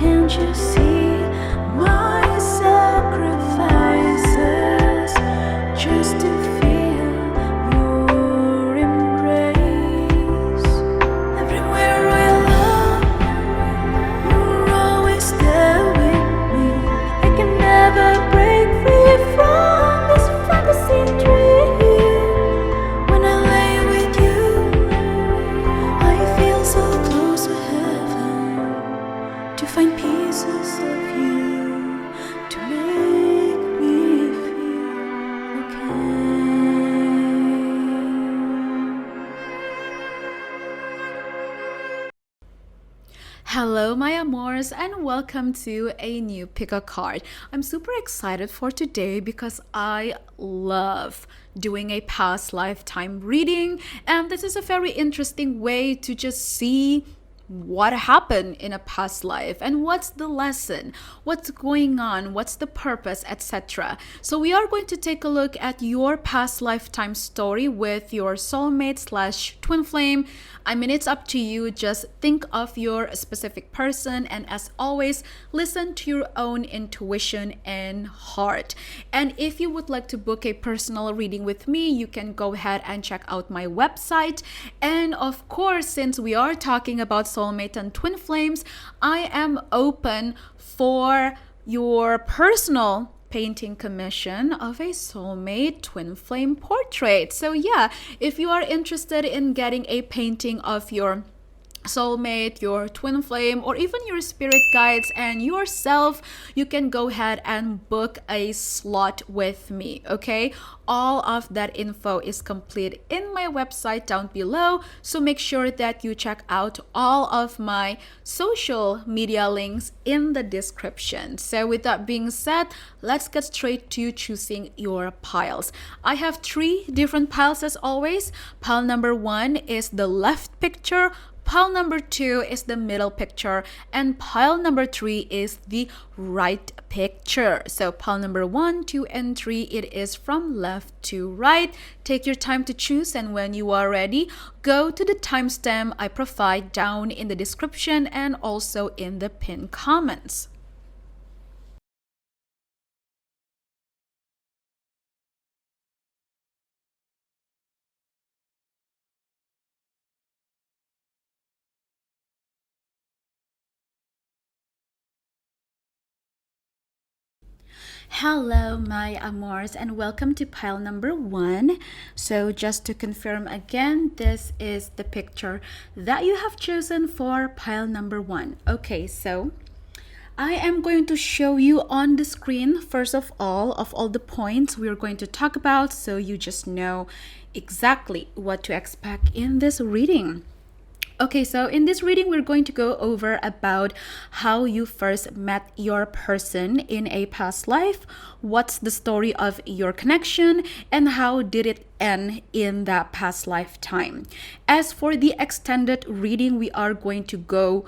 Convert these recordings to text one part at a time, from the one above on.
Can't you see my sacrifices just to feel your embrace? Everywhere I look, you're always there with me. I can never break free from this fantasy dream. When I lay with you, I feel so close to heaven, to find pieces of you to make me feel okay. Hello, my amors, and welcome to a new pick a card. I'm super excited for today because I love doing a past lifetime reading, and this is a very interesting way to just see what happened in a past life and what's the lesson, what's going on, what's the purpose, etc. So we are going to take a look at your past lifetime story with your soulmate slash twin flame. I mean, it's up to you. Just think of your specific person, and as always, listen to your own intuition and heart. And if you would like to book a personal reading with me, you can go ahead and check out my website. And of course, since we are talking about soulmate and twin flames, I am open for your personal painting commission of a soulmate twin flame portrait. So yeah, if you are interested in getting a painting of your soulmate, your twin flame, or even your spirit guides and yourself, you can go ahead and book a slot with me. Okay, all of that info is complete in my website down below, so make sure that you check out all of my social media links in the description. So with that being said, let's get straight to choosing your piles. I have 3 different piles as always. Pile number 1 is the left picture, pile number 2 is the middle picture, and pile number 3 is the right picture. So pile number 1, 2, and 3, it is from left to right. Take your time to choose, and when you are ready, go to the timestamp I provide down in the description and also in the pinned comments. Hello, my amors, and welcome to pile number 1. So just to confirm again, this is the picture that you have chosen for pile number 1. Okay, so I am going to show you on the screen, first of all the points we're going to talk about, so you just know exactly what to expect in this reading. Okay, so in this reading, we're going to go over about how you first met your person in a past life, what's the story of your connection, and how did it end in that past lifetime. As for the extended reading, we are going to go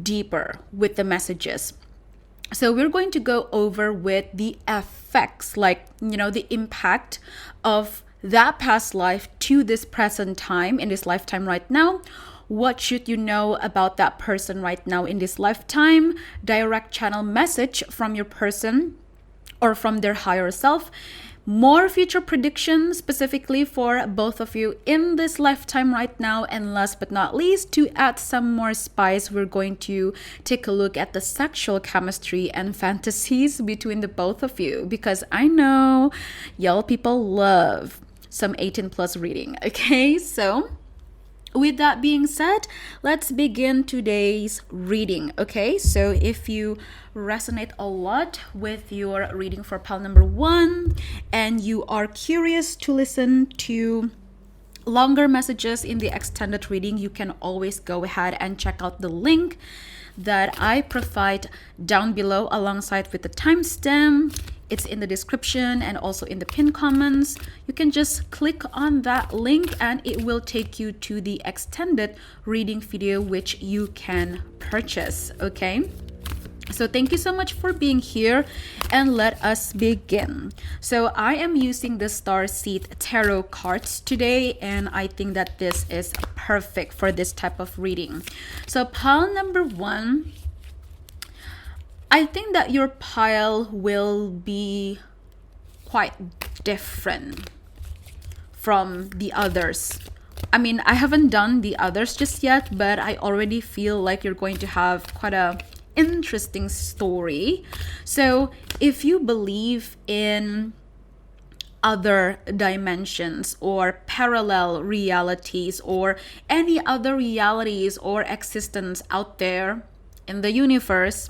deeper with the messages. So we're going to go over with the effects, like, the impact of that past life to this present time, in this lifetime right now. What should you know about that person right now in this lifetime? Direct channel message from your person or from their higher self. More future predictions specifically for both of you in this lifetime right now. And last but not least, to add some more spice, we're going to take a look at the sexual chemistry and fantasies between the both of you, because I know y'all people love some 18 plus reading. Okay, so with that being said, let's begin today's reading. Okay, so if you resonate a lot with your reading for pile number 1 and you are curious to listen to longer messages in the extended reading, you can always go ahead and check out the link that I provide down below alongside with the timestamp. It's in the description and also in the pinned comments. You can just click on that link and it will take you to the extended reading video which you can purchase. Okay, so thank you so much for being here, and let us begin. So I am using the Starseed Tarot cards today, and I think that this is perfect for this type of reading. So pile number 1, I think that your pile will be quite different from the others. I mean, I haven't done the others just yet, but I already feel like you're going to have quite a interesting story. So if you believe in other dimensions or parallel realities or any other realities or existence out there in the universe,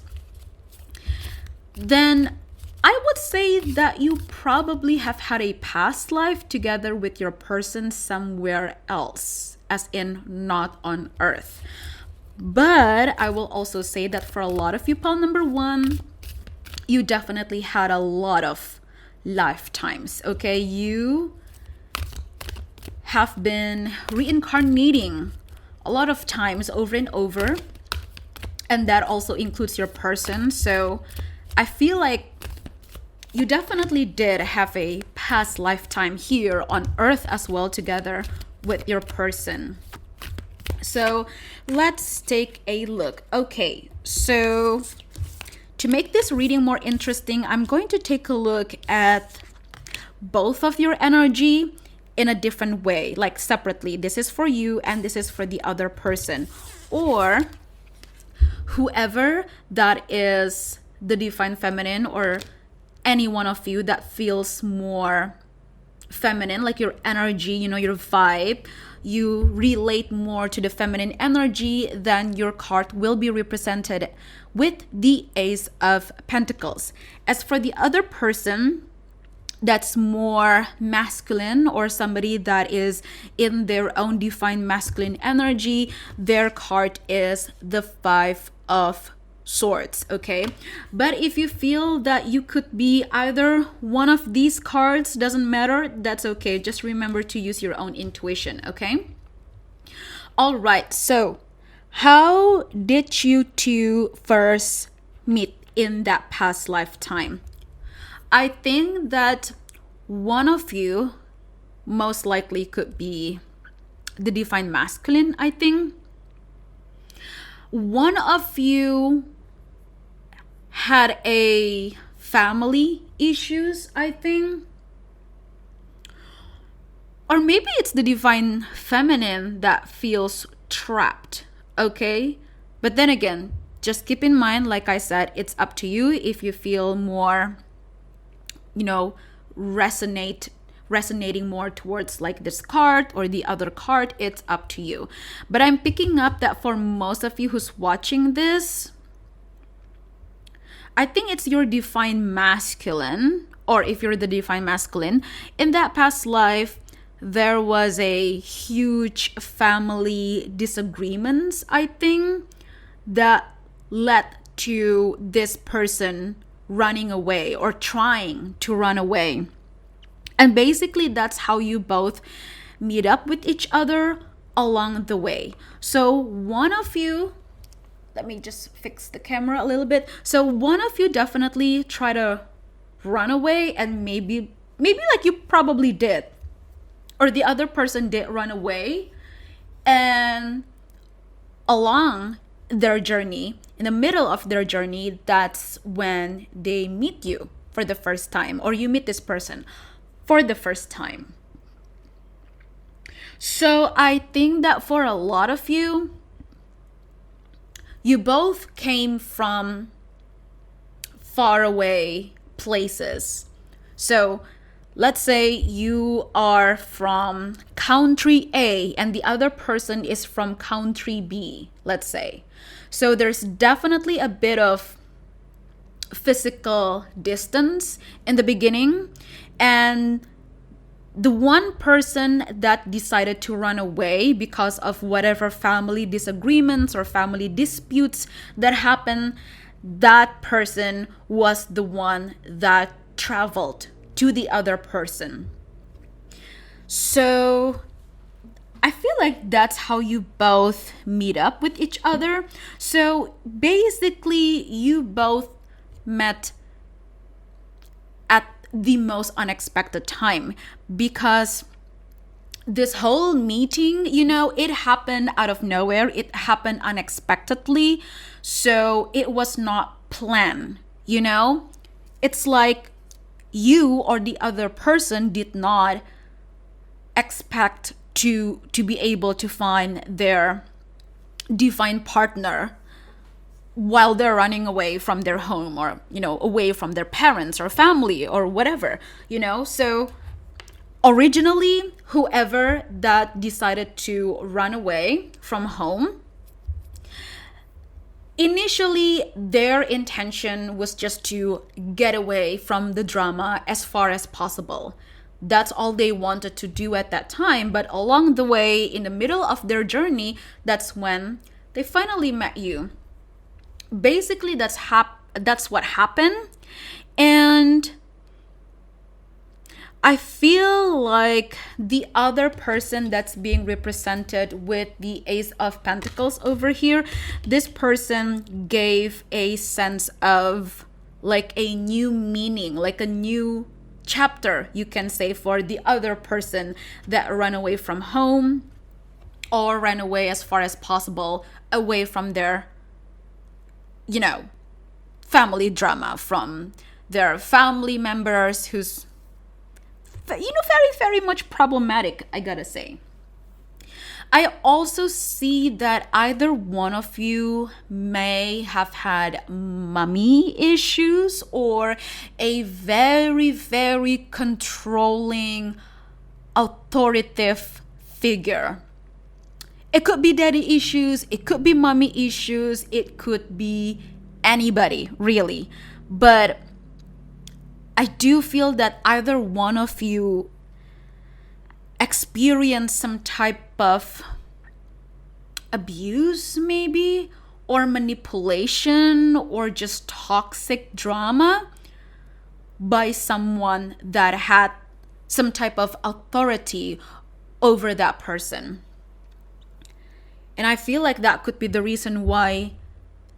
then I would say that you probably have had a past life together with your person somewhere else, as in not on Earth. But I will also say that for a lot of you, pile number 1, you definitely had a lot of lifetimes, okay? You have been reincarnating a lot of times over and over, and that also includes your person. So I feel like you definitely did have a past lifetime here on Earth as well together with your person. So let's take a look. Okay, so to make this reading more interesting, I'm going to take a look at both of your energy in a different way, like separately. This is for you and this is for the other person, or whoever that is the divine feminine, or any one of you that feels more feminine, like your energy, your vibe, you relate more to the feminine energy, then your card will be represented with the Ace of Pentacles. As for the other person that's more masculine, or somebody that is in their own divine masculine energy, their card is the Five of Swords, okay? But if you feel that you could be either one of these cards, doesn't matter, that's okay. Just remember to use your own intuition, okay? All right, so how did you two first meet in that past lifetime? I think that one of you most likely could be the divine masculine, I think. One of you had a family issues, I think. Or maybe it's the divine feminine that feels trapped, okay? But then again, just keep in mind, like I said, it's up to you if you feel more, resonating more towards like this card or the other card. It's up to you. But I'm picking up that for most of you who's watching this, I think it's your divine masculine, or if you're the divine masculine, in that past life, there was a huge family disagreements, I think, that led to this person running away or trying to run away. And basically, that's how you both meet up with each other along the way. So one of you, let me just fix the camera a little bit. So one of you definitely try to run away, and maybe like you probably did, or the other person did run away, and along their journey, in the middle of their journey, that's when they meet you for the first time, or you meet this person for the first time. So I think that for a lot of you, you both came from far away places. So let's say you are from country A and the other person is from country B, let's say. So there's definitely a bit of physical distance in the beginning, and the one person that decided to run away because of whatever family disagreements or family disputes that happened, that person was the one that traveled to the other person. So I feel like that's how you both meet up with each other. So basically, you both met at the most unexpected time, because this whole meeting, it happened out of nowhere. It happened unexpectedly. So it was not planned You know, it's like you or the other person did not expect to be able to find their divine partner while they're running away from their home, or away from their parents or family or whatever. So originally, whoever that decided to run away from home, initially their intention was just to get away from the drama as far as possible. That's all they wanted to do at that time. But along the way, in the middle of their journey, that's when they finally met you. Basically, that's what happened. And I feel like the other person that's being represented with the Ace of Pentacles over here, this person gave a sense of like a new meaning, like a new chapter, you can say, for the other person that ran away from home or ran away as far as possible away from their, family drama, from their family members who's, very, very much problematic, I gotta say. I also see that either one of you may have had mommy issues or a very, very controlling, authoritative figure. It could be daddy issues, it could be mommy issues, it could be anybody, really. But I do feel that either one of you experienced some type of abuse, maybe, or manipulation, or just toxic drama by someone that had some type of authority over that person. And I feel like that could be the reason why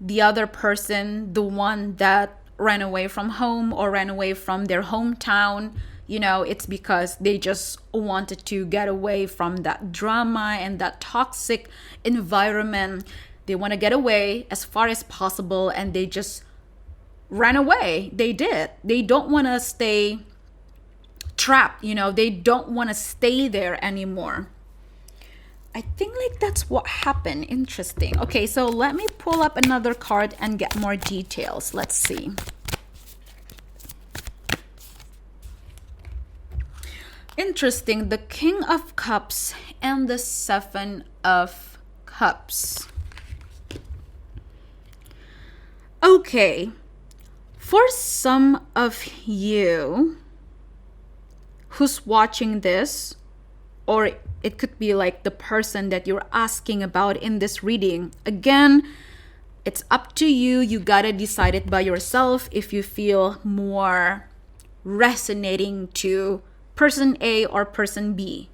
the other person, the one that ran away from home or ran away from their hometown, it's because they just wanted to get away from that drama and that toxic environment. They want to get away as far as possible, and they just ran away. They did. They don't want to stay trapped, they don't want to stay there anymore. I think like that's what happened. Interesting. Okay, so let me pull up another card and get more details. Let's see. Interesting. The King of Cups and the Seven of Cups. Okay. For some of you who's watching this, or it could be like the person that you're asking about in this reading. Again, it's up to you. You gotta decide it by yourself if you feel more resonating to person A or person B,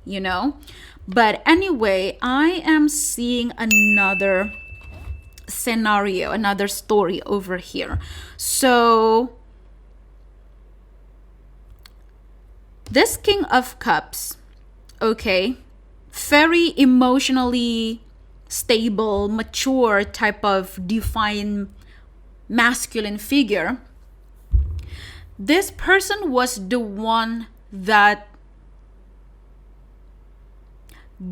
But anyway, I am seeing another scenario, another story over here. So this King of Cups, okay, very emotionally stable, mature type of divine masculine figure. This person was the one that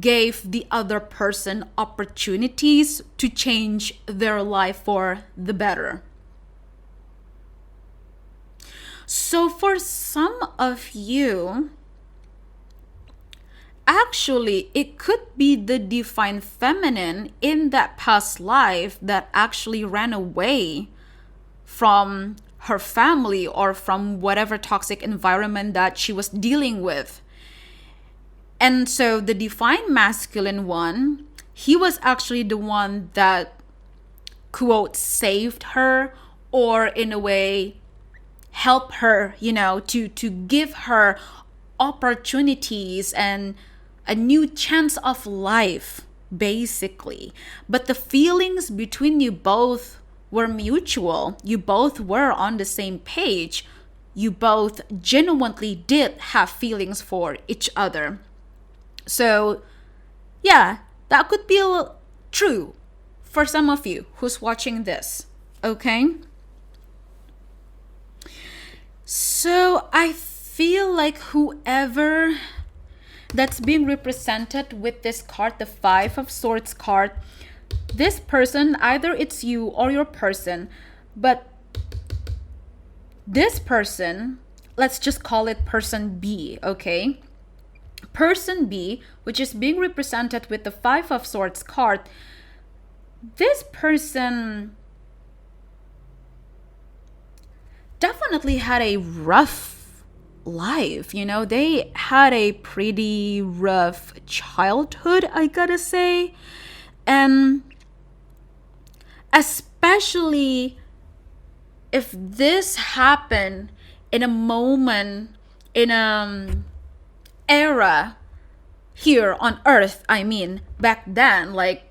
gave the other person opportunities to change their life for the better. So for some of you, actually, it could be the divine feminine in that past life that actually ran away from her family or from whatever toxic environment that she was dealing with. And so the divine masculine one, he was actually the one that, quote, saved her, or in a way help her, to give her opportunities and a new chance of life, basically. But the feelings between you both were mutual. You both were on the same page. You both genuinely did have feelings for each other. So, yeah, that could be true for some of you who's watching this, okay? So I feel like whoever that's being represented with this card, the Five of Swords card, this person, either it's you or your person, but this person, let's just call it person B, okay? Person B, which is being represented with the Five of Swords card, this person definitely had a rough life, they had a pretty rough childhood, I gotta say. And especially if this happened in a moment, in an era here on earth, I mean, back then, like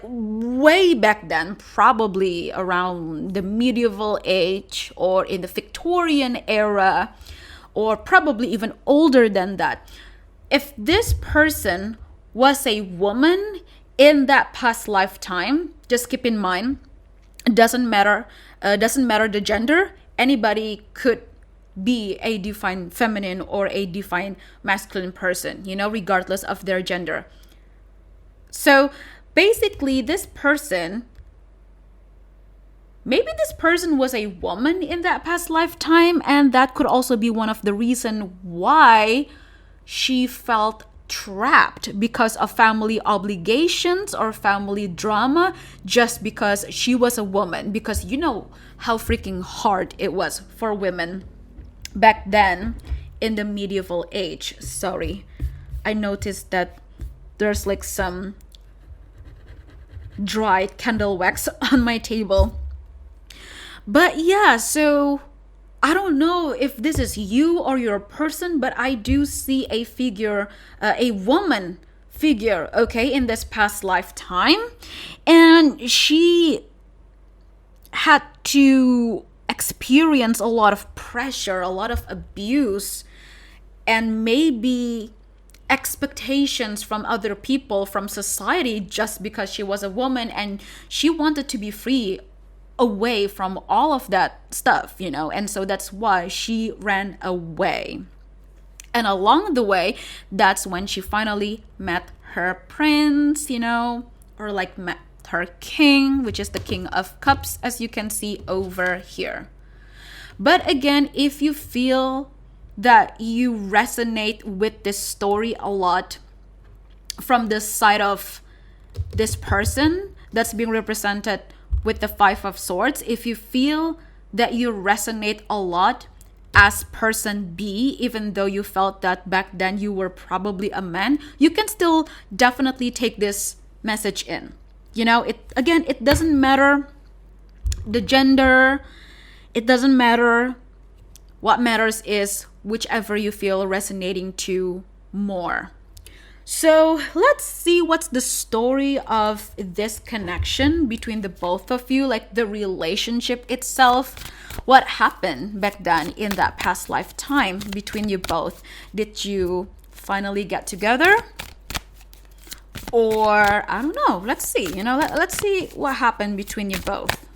way back then, probably around the medieval age or in the Victorian era, or probably even older than that. If this person was a woman in that past lifetime, just keep in mind, it doesn't matter the gender. Anybody could be a divine feminine or a divine masculine person, regardless of their gender. So basically, maybe this person was a woman in that past lifetime, and that could also be one of the reasons why she felt trapped because of family obligations or family drama, just because she was a woman. Because you know how freaking hard it was for women back then in the medieval age. Sorry, I noticed that there's like some dried candle wax on my table. But yeah, so I don't know if this is you or your person, but I do see a figure, a woman figure, okay, in this past lifetime. And she had to experience a lot of pressure, a lot of abuse, and maybe expectations from other people, from society, just because she was a woman and she wanted to be free away from all of that stuff, and so that's why she ran away. And along the way, that's when she finally met her prince, or like met her king, which is the King of Cups, as you can see over here. But again, if you feel that you resonate with this story a lot from the side of this person that's being represented with the Five of Swords, if you feel that you resonate a lot as person B, even though you felt that back then you were probably a man, you can still definitely take this message in. It doesn't matter the gender, it doesn't matter. What matters is whichever you feel resonating to more. So let's see what's the story of this connection between the both of you, like the relationship itself. What happened back then in that past lifetime between you both? Did you finally get together? Or I don't know. Let's see. Let's see what happened between you both.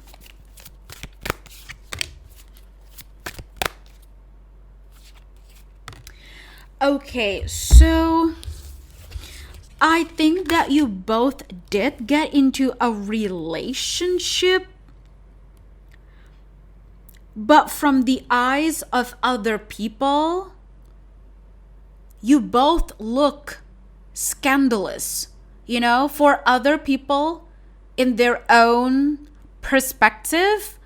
Okay, so I think that you both did get into a relationship, but from the eyes of other people, you both look scandalous. For other people, in their own perspective,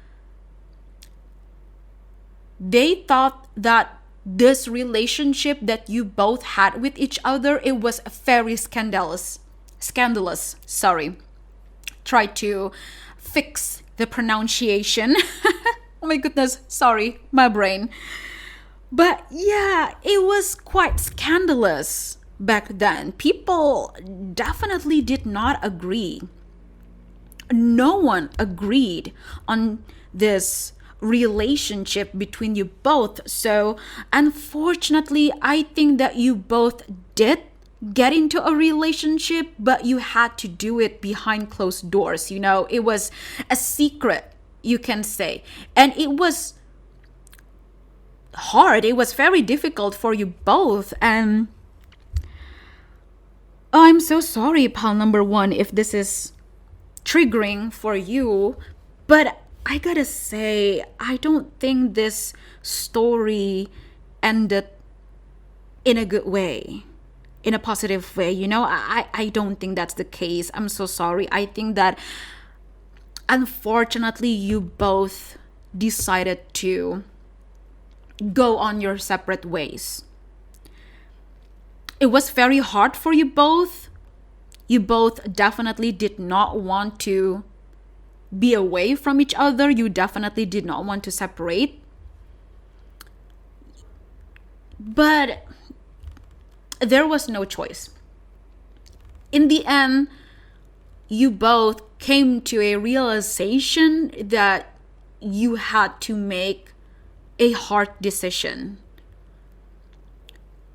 they thought that this relationship that you both had with each other, it was very scandalous. Sorry. Try to fix the pronunciation. Oh my goodness, sorry, my brain. But yeah, it was quite scandalous back then. People definitely did not agree. No one agreed on this relationship between you both. So unfortunately, I think that you both did get into a relationship, but you had to do it behind closed doors. It was a secret, you can say. And it was hard. It was very difficult for you both. And I'm so sorry, pal number one, if this is triggering for you. But I gotta say, I don't think this story ended in a good way, in a positive way. I don't think that's the case. I'm so sorry. I think that unfortunately you both decided to go on your separate ways. It was very hard for you both. You both definitely did not want to be away from each other. You definitely did not want to separate. But there was no choice. In the end, you both came to a realization that you had to make a hard decision,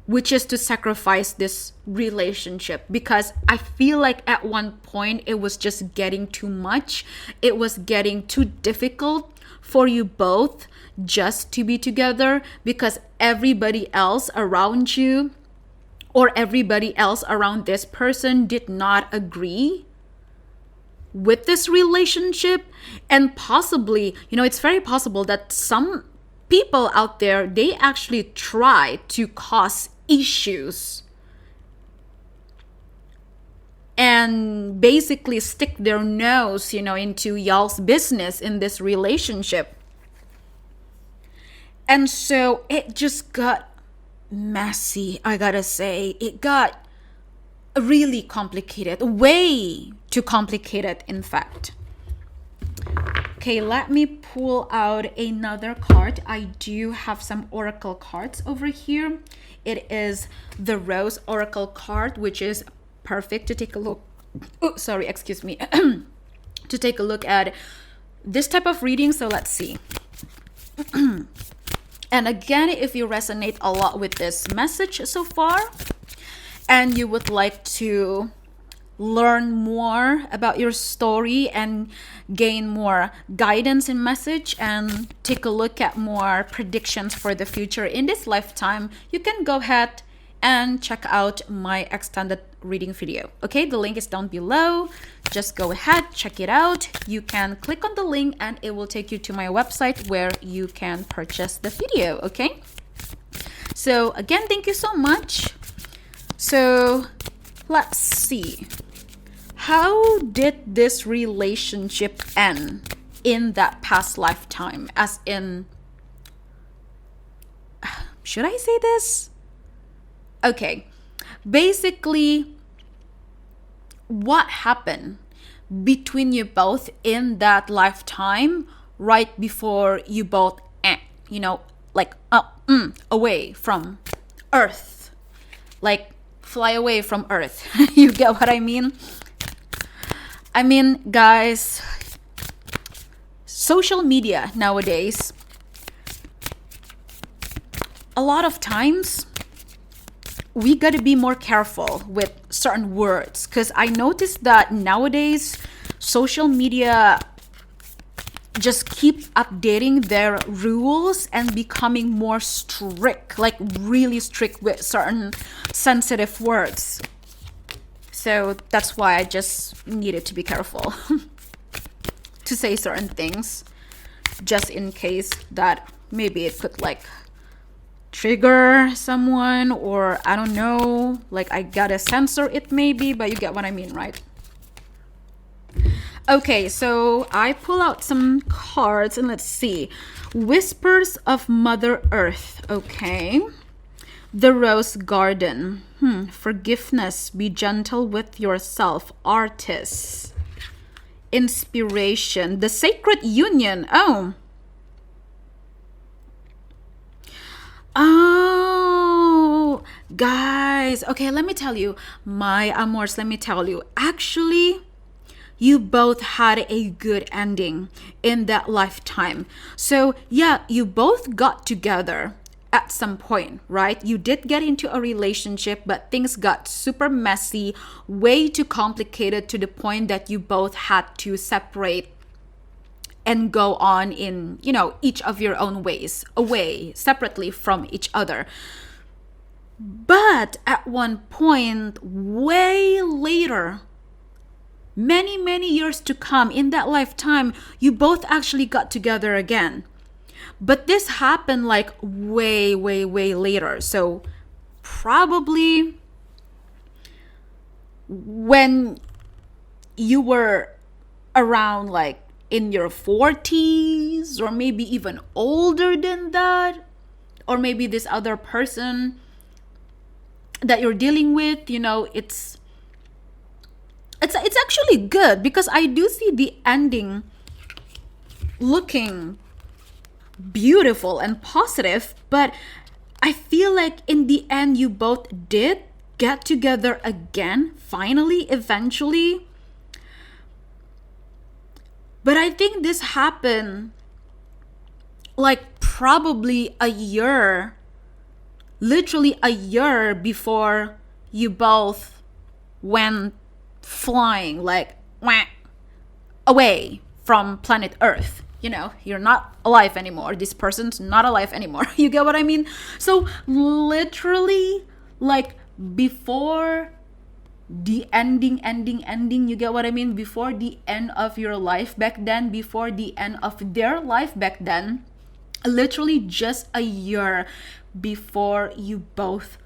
which is to sacrifice this relationship, because I feel like at one point it was just getting too much. It was getting too difficult for you both just to be together, because everybody else around you or everybody else around this person did not agree with this relationship. And possibly, it's very possible that some people out there, they actually try to cause issues and basically stick their nose, into y'all's business in this relationship. And so it just got messy, I gotta say. It got really complicated, way too complicated, in fact. Okay, let me pull out another card. I do have some oracle cards over here. It is the Rose Oracle card, which is perfect to take a look. Oh, sorry, excuse me. To take a look at this type of reading. So let's see. And again, if you resonate a lot with this message so far, and you would like to learn more about your story and gain more guidance and message and take a look at more predictions for the future in this lifetime, you can go ahead and check out my extended reading video. Okay, the link is down below. Just go ahead, check it out. You can click on the link and it will take you to my website where you can purchase the video. Okay, so again, thank you so much. So let's see. How did this relationship end in that past lifetime? As in, should I say this? Okay, basically, what happened between you both in that lifetime right before you both, away from Earth, like fly away from Earth. You get what I mean? I mean, guys, social media nowadays, a lot of times we gotta be more careful with certain words, because I noticed that nowadays social media just keep updating their rules and becoming more strict, like really strict with certain sensitive words. So that's why I just needed to be careful to say certain things, just in case that maybe it could trigger someone, or I don't know, I gotta censor it maybe, but you get what I mean, right? Okay, so I pull out some cards and let's see. Whispers of Mother Earth. Okay. The Rose Garden. Forgiveness. Be gentle with yourself. Artist. Inspiration. The Sacred Union. Oh, guys. Okay, let me tell you. My amors, let me tell you. Actually, you both had a good ending in that lifetime. So yeah, you both got together at some point, right? You did get into a relationship, but things got super messy, way too complicated, to the point that you both had to separate and go on in, each of your own ways, away, separately from each other. But at one point, way later, many, many years to come, in that lifetime, you both actually got together again. But this happened like way, way, way later. So probably when you were around like in your 40s, or maybe even older than that, or maybe this other person that you're dealing with, it's actually good, because I do see the ending looking beautiful and positive. But I feel like in the end you both did get together again, finally, eventually. But I think this happened like probably a year, literally a year before you both went flying, like away from planet Earth. You're not alive anymore. This person's not alive anymore. You get what I mean? So literally, like before the ending, you get what I mean? Before the end of your life back then, before the end of their life back then, literally just a year before you both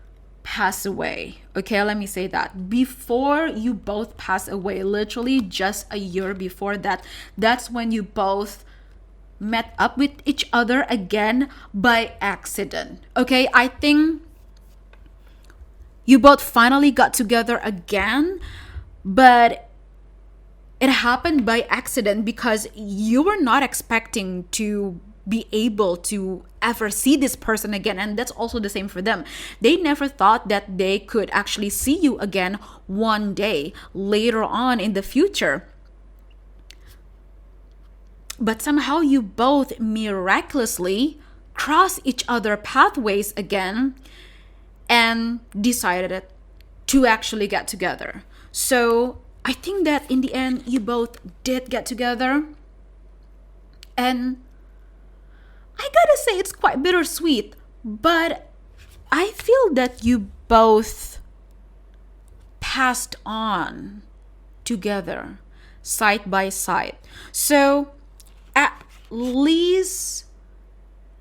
pass away. Okay, let me say that. Before you both pass away, literally just a year before that, that's when you both met up with each other again by accident. Okay, I think you both finally got together again, but it happened by accident because you were not expecting to be able to ever see this person again. And that's also the same for them. They never thought that they could actually see you again one day later on in the future. But somehow you both miraculously cross each other pathways again and decided to actually get together. So I think that in the end you both did get together, and I gotta say it's quite bittersweet, but I feel that you both passed on together, side by side. So at least,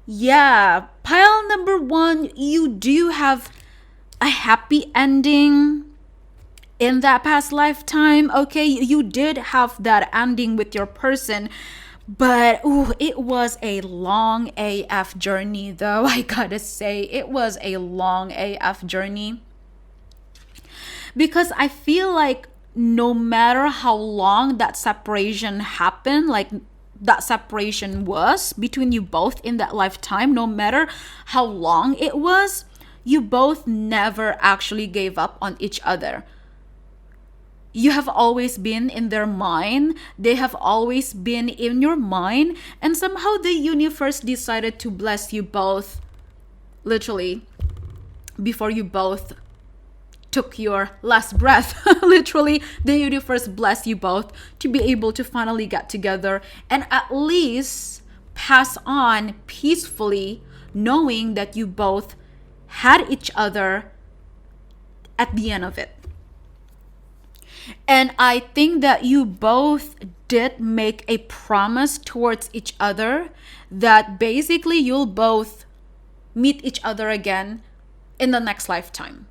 yeah, pile number 1, you do have a happy ending in that past lifetime. Okay, you did have that ending with your person, but it was a long AF journey though. I gotta say, it was a long AF journey, because I feel like no matter how long that separation happened, like that separation was between you both in that lifetime, no matter how long it was, you both never actually gave up on each other. You have always been in their mind. They have always been in your mind. And somehow the universe decided to bless you both, literally, before you both took your last breath. Literally, the universe blessed you both to be able to finally get together and at least pass on peacefully, knowing that you both had each other at the end of it. And I think that you both did make a promise towards each other that basically you'll both meet each other again in the next lifetime.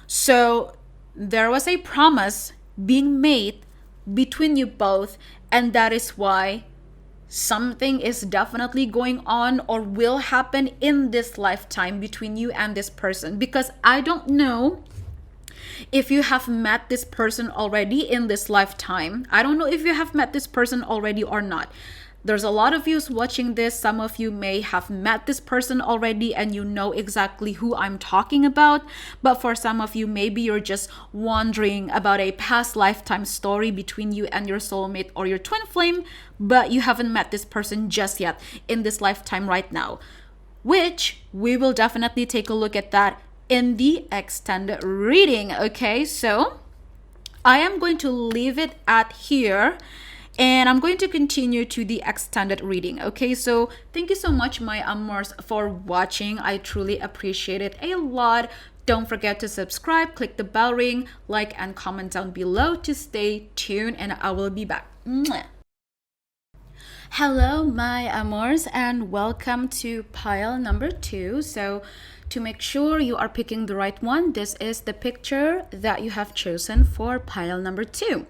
So there was a promise being made between you both, and that is why something is definitely going on or will happen in this lifetime between you and this person. Because I don't know if you have met this person already in this lifetime. I don't know if you have met this person already or not. There's a lot of you watching this. Some of you may have met this person already and you know exactly who I'm talking about. But for some of you, maybe you're just wondering about a past lifetime story between you and your soulmate or your twin flame, but you haven't met this person just yet in this lifetime right now, which we will definitely take a look at that in the extended reading. Okay, so I am going to leave it at here. And I'm going to continue to the extended reading. Okay, so thank you so much, my amors, for watching. I truly appreciate it a lot. Don't forget to subscribe, click the bell ring, like, and comment down below to stay tuned, and I will be back. Mwah. Hello, my amors, and welcome to pile number 2. So to make sure you are picking the right one, this is the picture that you have chosen for pile number 2.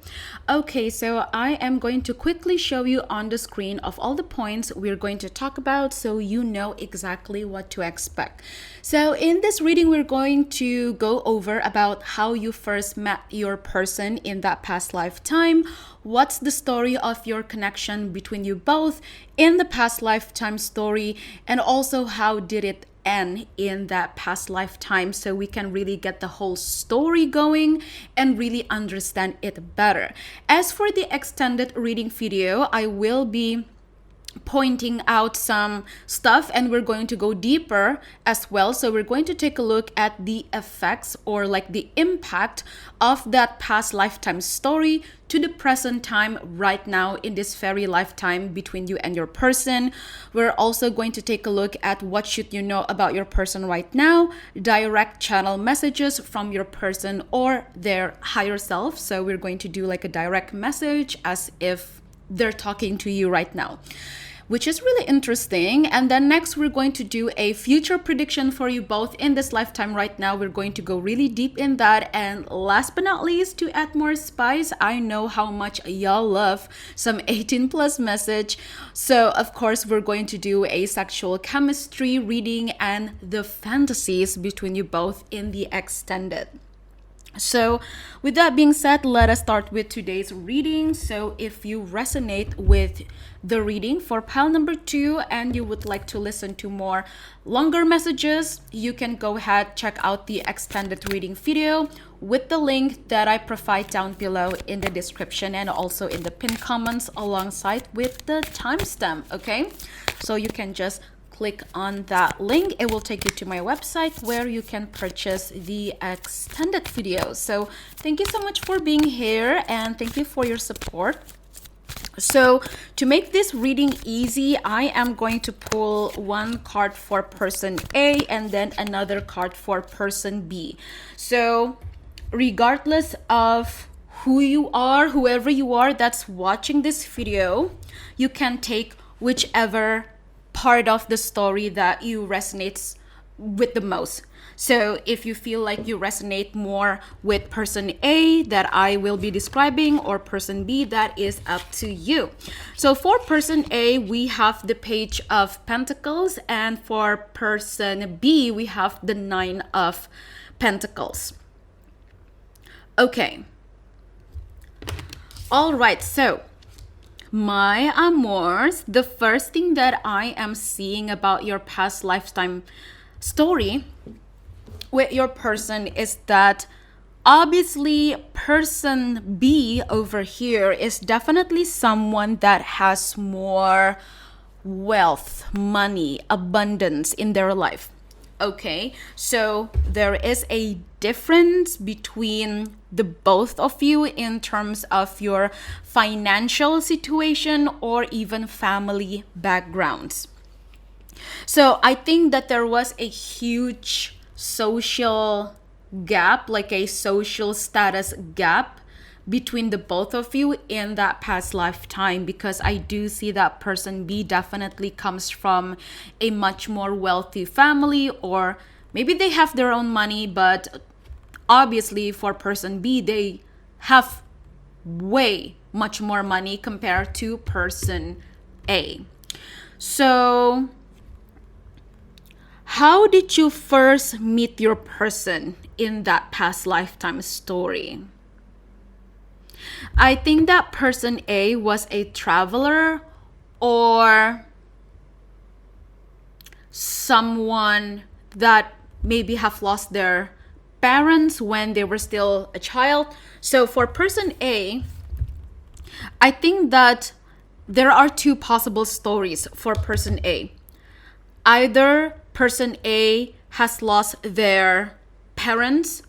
Okay, so I am going to quickly show you on the screen of all the points we're going to talk about so you know exactly what to expect. So in this reading, we're going to go over about how you first met your person in that past lifetime. What's the story of your connection between you both in the past lifetime story, and also how did it end in that past lifetime, so we can really get the whole story going and really understand it better. As for the extended reading video, I will be pointing out some stuff and we're going to go deeper as well. So we're going to take a look at the effects, or like the impact of that past lifetime story to the present time right now in this very lifetime between you and your person. We're also going to take a look at what should you know about your person right now, direct channel messages from your person or their higher self. So we're going to do like a direct message as if they're talking to you right now, which is really interesting. And then next, we're going to do a future prediction for you both in this lifetime right now. We're going to go really deep in that. And last but not least, to add more spice, I know how much y'all love some 18 plus message. So of course, we're going to do a sexual chemistry reading and the fantasies between you both in the extended. So with that being said, let us start with today's reading. So if you resonate with the reading for pile number 2 and you would like to listen to more longer messages, you can go ahead, check out the extended reading video with the link that I provide down below in the description and also in the pinned comments alongside with the timestamp. Okay, so you can just click on that link. It will take you to my website where you can purchase the extended videos. So thank you so much for being here and thank you for your support. So to make this reading easy, I am going to pull one card for person A and then another card for person B. So regardless of who you are, whoever you are that's watching this video, you can take whichever part of the story that you resonates with the most. So if you feel like you resonate more with person A that I will be describing or person B, that is up to you. So for person A, we have the Page of Pentacles, and for person B, we have the 9 of Pentacles. Okay. All right, so my amors, the first thing that I am seeing about your past lifetime story with your person is that obviously person B over here is definitely someone that has more wealth, money, abundance in their life. Okay, so there is a difference between the both of you in terms of your financial situation or even family backgrounds. So I think that there was a huge social gap, like a social status gap between the both of you in that past lifetime, because I do see that person B definitely comes from a much more wealthy family, or maybe they have their own money, but obviously for person B, they have way much more money compared to person A. So how did you first meet your person in that past lifetime story? I think that person A was a traveler or someone that maybe have lost their parents when they were still a child. So for person A, I think that there are two possible stories for person A. Either person A has lost their parents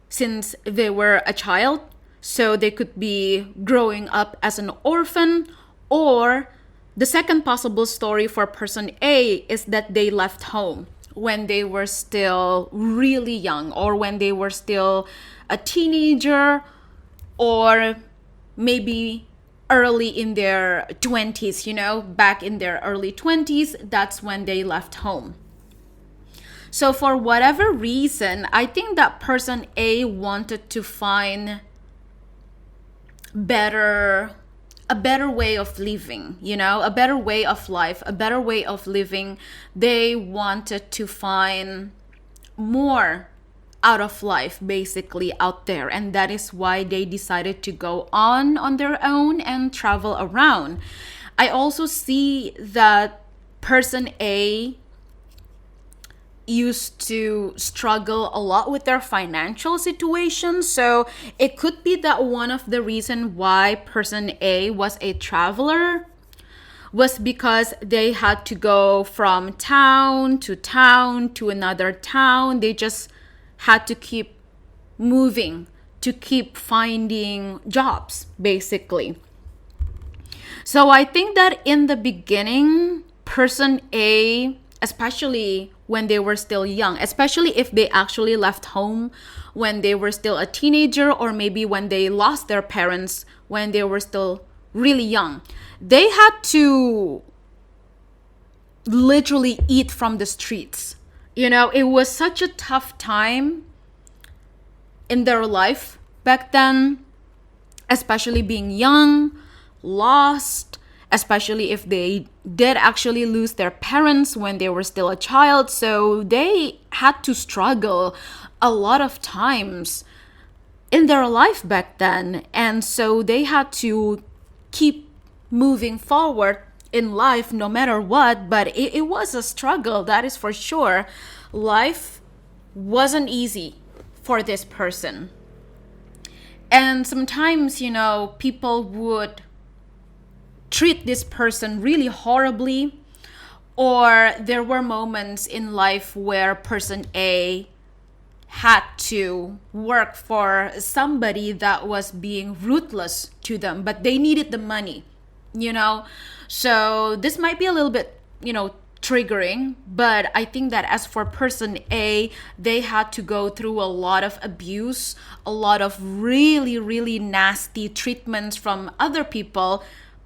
since they were a child, So they could be growing up as an orphan, or the second possible story for person A is that they left home when they were still really young, or when they were still a teenager, or maybe early in their 20s, back in their early 20s, that's when they left home. So for whatever reason, I think that person A wanted to find a better way of living, a better way of life, a better way of living. They wanted to find more out of life, basically, out there. And that is why they decided to go on their own and travel around. I also see that person A used to struggle a lot with their financial situation. So it could be that one of the reasons why person A was a traveler was because they had to go from town to another town. They just had to keep moving, to keep finding jobs, basically. So I think that in the beginning, person A, especially when they were still young, especially if they actually left home when they were still a teenager, or maybe when they lost their parents when they were still really young, they had to literally eat from the streets. It was such a tough time in their life back then, especially being young, lost, especially if they did actually lose their parents when they were still a child. So they had to struggle a lot of times in their life back then. And so they had to keep moving forward in life no matter what. But it was a struggle, that is for sure. Life wasn't easy for this person. And sometimes, people would treat this person really horribly, or there were moments in life where person A had to work for somebody that was being ruthless to them, but they needed the money, So this might be a little bit, triggering, but I think that as for person A, they had to go through a lot of abuse, a lot of really, really nasty treatments from other people,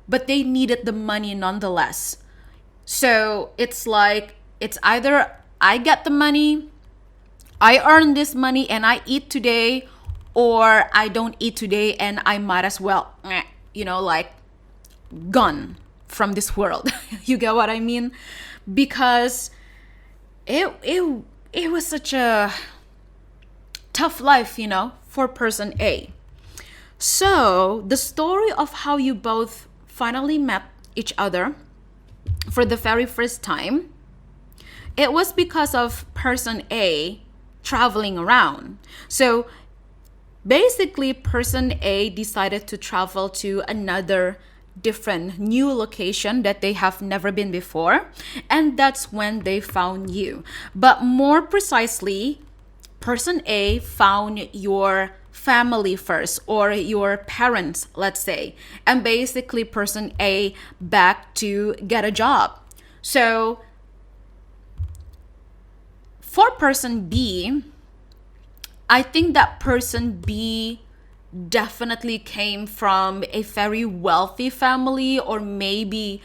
but they needed the money nonetheless. So it's like, it's either I get the money, I earn this money and I eat today, or I don't eat today and I might as well, like gone from this world. You get what I mean? Because it was such a tough life, for person A. So the story of how you both finally met each other for the very first time, it was because of person A traveling around. So basically, person A decided to travel to another different new location that they have never been before, and that's when they found you. But more precisely, person A found your family first, or your parents, let's say, and basically person A back to get a job. So for person B, I think that person B definitely came from a very wealthy family, or maybe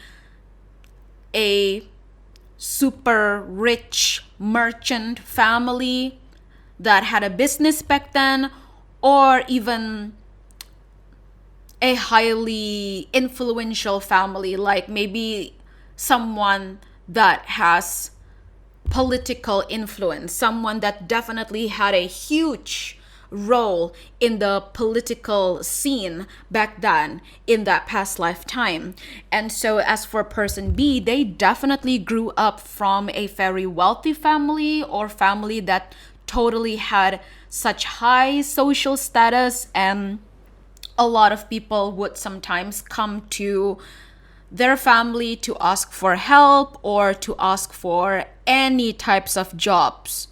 a super rich merchant family that had a business back then, or even a highly influential family, like maybe someone that has political influence, someone that definitely had a huge role in the political scene back then in that past lifetime. And so as for person B, they definitely grew up from a very wealthy family, or family that totally had such high social status, and a lot of people would sometimes come to their family to ask for help, or to ask for any types of jobs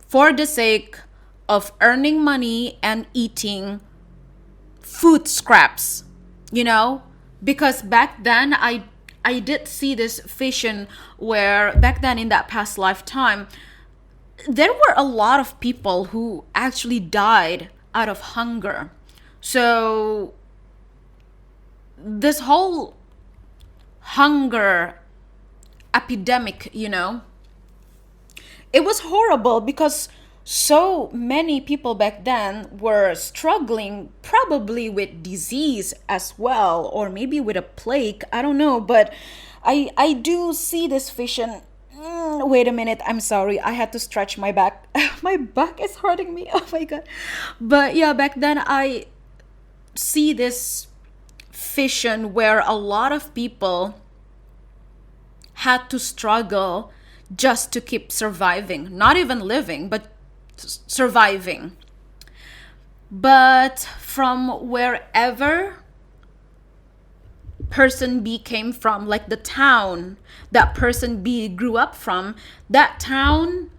for the sake of earning money and eating food scraps, you know, because back then I did see this vision where back then in that past lifetime there were a lot of people who actually died out of hunger. So this whole hunger epidemic, you know, it was horrible because so many people back then were struggling probably with disease as well, or maybe with a plague, I don't know. But I do see this vision. Wait a minute, I'm sorry, I had to stretch my back. My back is hurting me, oh my god. But yeah, back then I see this vision where a lot of people had to struggle just to keep surviving, not even living, but surviving. But from wherever person B came from, like the town that person B grew up from, that town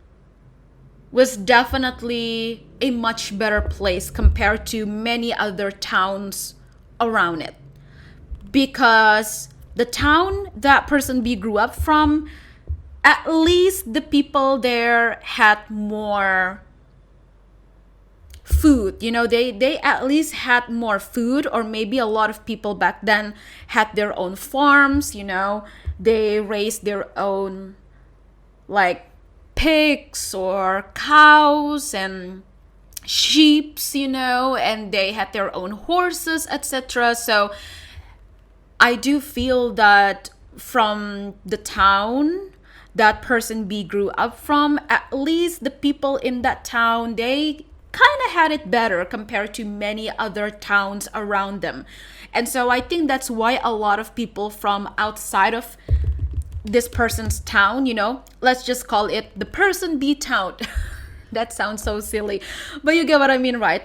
was definitely a much better place compared to many other towns around it. Because the town that person B grew up from, at least the people there had more food, you know, they at least had more food, or maybe a lot of people back then had their own farms, you know, they raised their own like pigs or cows and sheeps, you know, and they had their own horses, etc. So I do feel that from the town that person B grew up from, at least the people in that town, they kind of had it better compared to many other towns around them. And so I think that's why a lot of people from outside of this person's town, you know, let's just call it the person B town. That sounds so silly, but you get what I mean, right?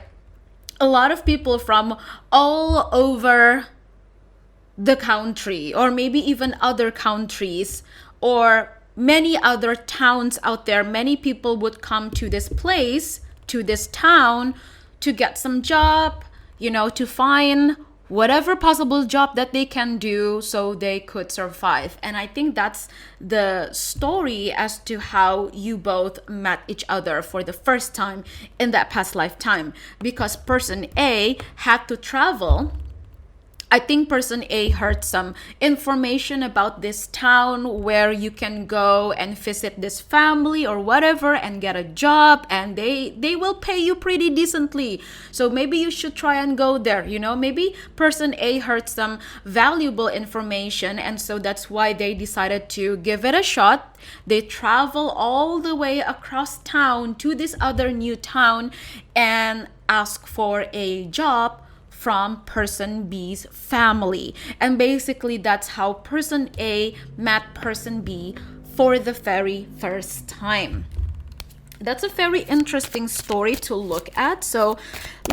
A lot of people from all over the country, or maybe even other countries, or many other towns out there, many people would come to this place, to this town, to get some job, you know, to find whatever possible job that they can do so they could survive. And I think that's the story as to how you both met each other for the first time in that past lifetime. Because person A had to travel. I think person A heard some information about this town where you can go and visit this family or whatever and get a job, and they will pay you pretty decently. So maybe you should try and go there, you know. Maybe person A heard some valuable information, and so that's why they decided to give it a shot. They travel all the way across town to this other new town and ask for a job from person B's family. And basically that's how person A met person B for the very first time. That's a very interesting story to look at. So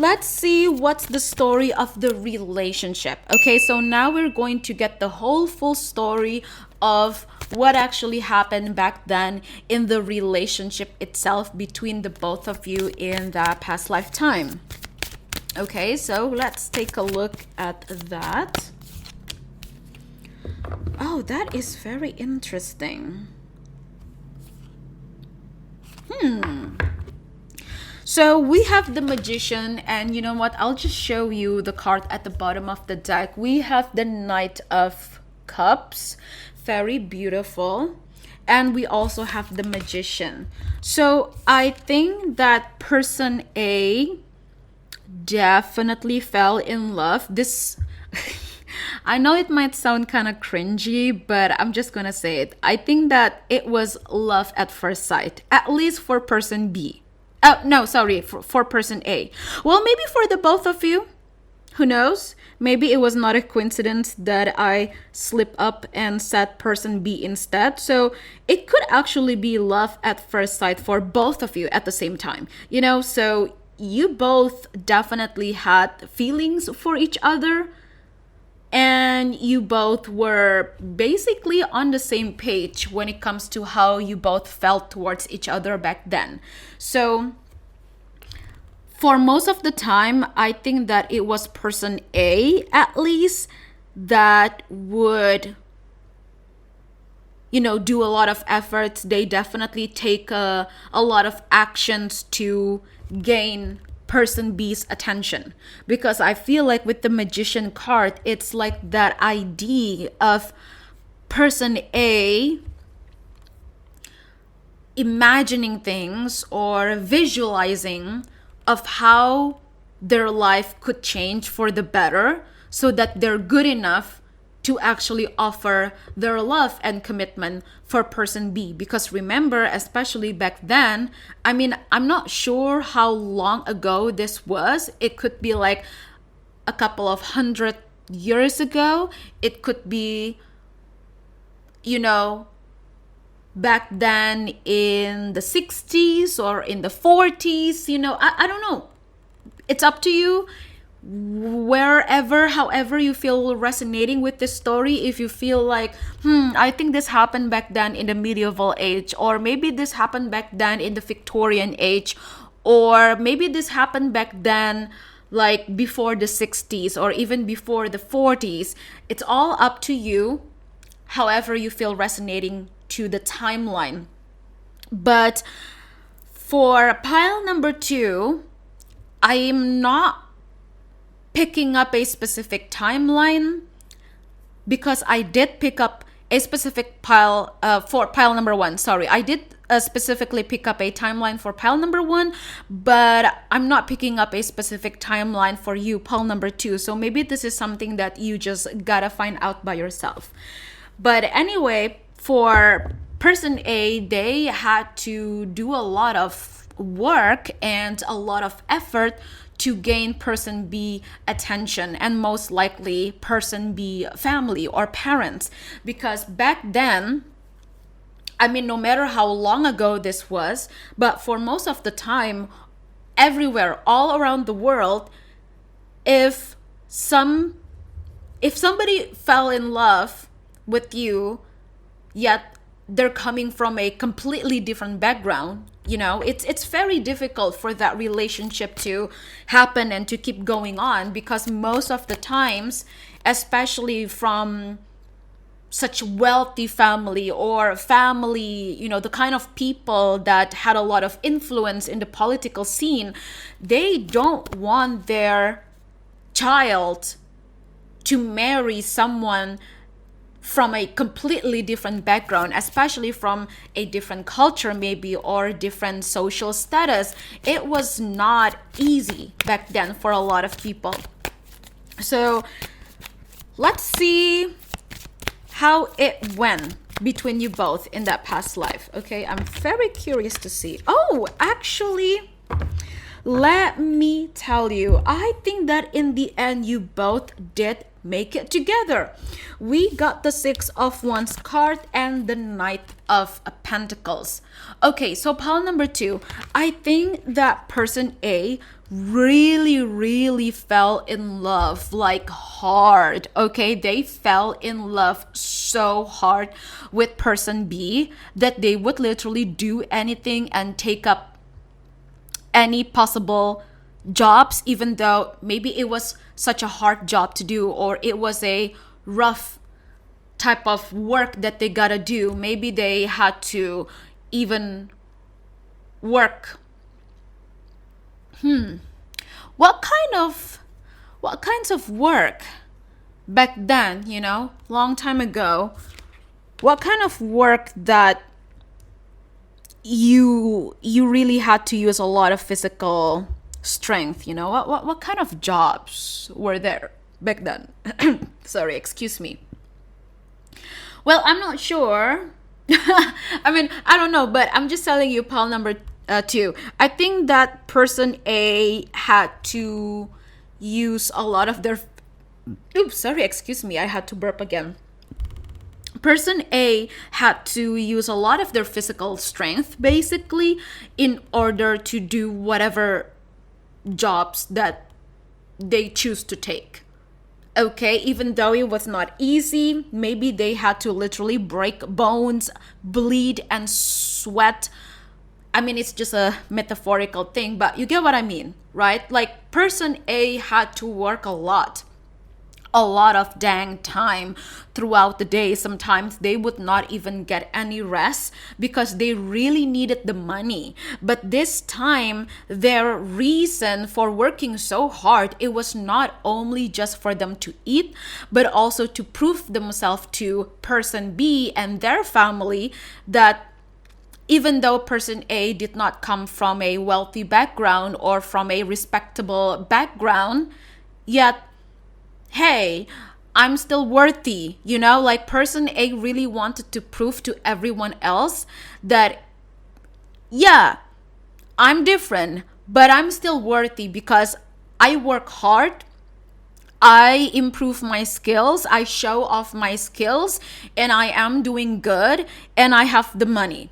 let's see what's the story of the relationship. Okay, so now we're going to get the whole full story of what actually happened back then in the relationship itself between the both of you in that past lifetime. Okay, so let's take a look at that. Oh, that is very interesting. So we have the Magician, and you know what? I'll just show you the card at the bottom of the deck. We have the Knight of Cups. Very beautiful. And we also have the Magician. So I think that person A definitely fell in love. This I know it might sound kind of cringy, but I'm just gonna say it. I think that it was love at first sight, at least for person B. No, sorry, for person A. Well, maybe for the both of you, who knows? Maybe it was not a coincidence that I slipped up and said person B instead. So it could actually be love at first sight for both of you at the same time, you know. So you both definitely had feelings for each other, and you both were basically on the same page when it comes to how you both felt towards each other back then. So for most of the time, I think that it was person A at least that would, do a lot of efforts. They definitely take a lot of actions to gain person B's attention. Because I feel like with the magician card, it's like that idea of person A imagining things or visualizing of how their life could change for the better so that they're good enough to actually offer their love and commitment for person B. Because remember, especially back then, I'm not sure how long ago this was. It could be like a couple of 100 years ago. It could be, back then in the 60s or in the 40s. I don't know. It's up to you. However you feel resonating with this story. If you feel like, I think this happened back then in the medieval age, or maybe this happened back then in the Victorian age, or maybe this happened back then like before the 60s or even before the 40s. It's all up to you, however you feel resonating to the timeline. But for pile number 2, I am not picking up a specific timeline, because I did pick up a specific pile for pile number 1. Sorry, I did specifically pick up a timeline for pile number 1, but I'm not picking up a specific timeline for you, pile number 2. So maybe this is something that you just gotta find out by yourself. But anyway, for person A, they had to do a lot of work and a lot of effort to gain person B attention, and most likely person B family or parents. Because back then, no matter how long ago this was, but for most of the time, everywhere, all around the world, if somebody fell in love with you, yet they're coming from a completely different background, it's very difficult for that relationship to happen and to keep going on. Because most of the times, especially from such wealthy family or family, the kind of people that had a lot of influence in the political scene, they don't want their child to marry someone from a completely different background, especially from a different culture maybe, or different social status. It was not easy back then for a lot of people. So let's see how it went between you both in that past life. Okay, I'm very curious to see. Oh, actually, let me tell you, I think that in the end you both did make it together. We got the 6 of Wands card and the Knight of Pentacles. Okay, so pile number 2, I think that person A really fell in love, like hard. Okay, they fell in love so hard with person B that they would literally do anything and take up any possible jobs, even though maybe it was such a hard job to do, or it was a rough type of work that they gotta do. Maybe they had to even work. What kinds of work back then, long time ago? What kind of work that you really had to use a lot of physical strength? What kind of jobs were there back then? Sorry, excuse me. Well, I'm not sure. I don't know, but I'm just telling you, pile number 2. I think that person A had to use a lot of their... Oops, sorry, excuse me. I had to burp again. Person A had to use a lot of their physical strength, basically, in order to do whatever jobs that they choose to take. Okay, even though it was not easy, maybe they had to literally break bones, bleed and sweat I mean, it's just a metaphorical thing, but you get what I mean, right? Like person A had to work a lot of dang time throughout the day. Sometimes they would not even get any rest because they really needed the money. But this time, their reason for working so hard, it was not only just for them to eat, but also to prove themselves to person B and their family that even though person A did not come from a wealthy background or from a respectable background, yet hey, I'm still worthy, you know, like person A really wanted to prove to everyone else that, yeah, I'm different, but I'm still worthy because I work hard. I improve my skills, I show off my skills, and I am doing good, and I have the money.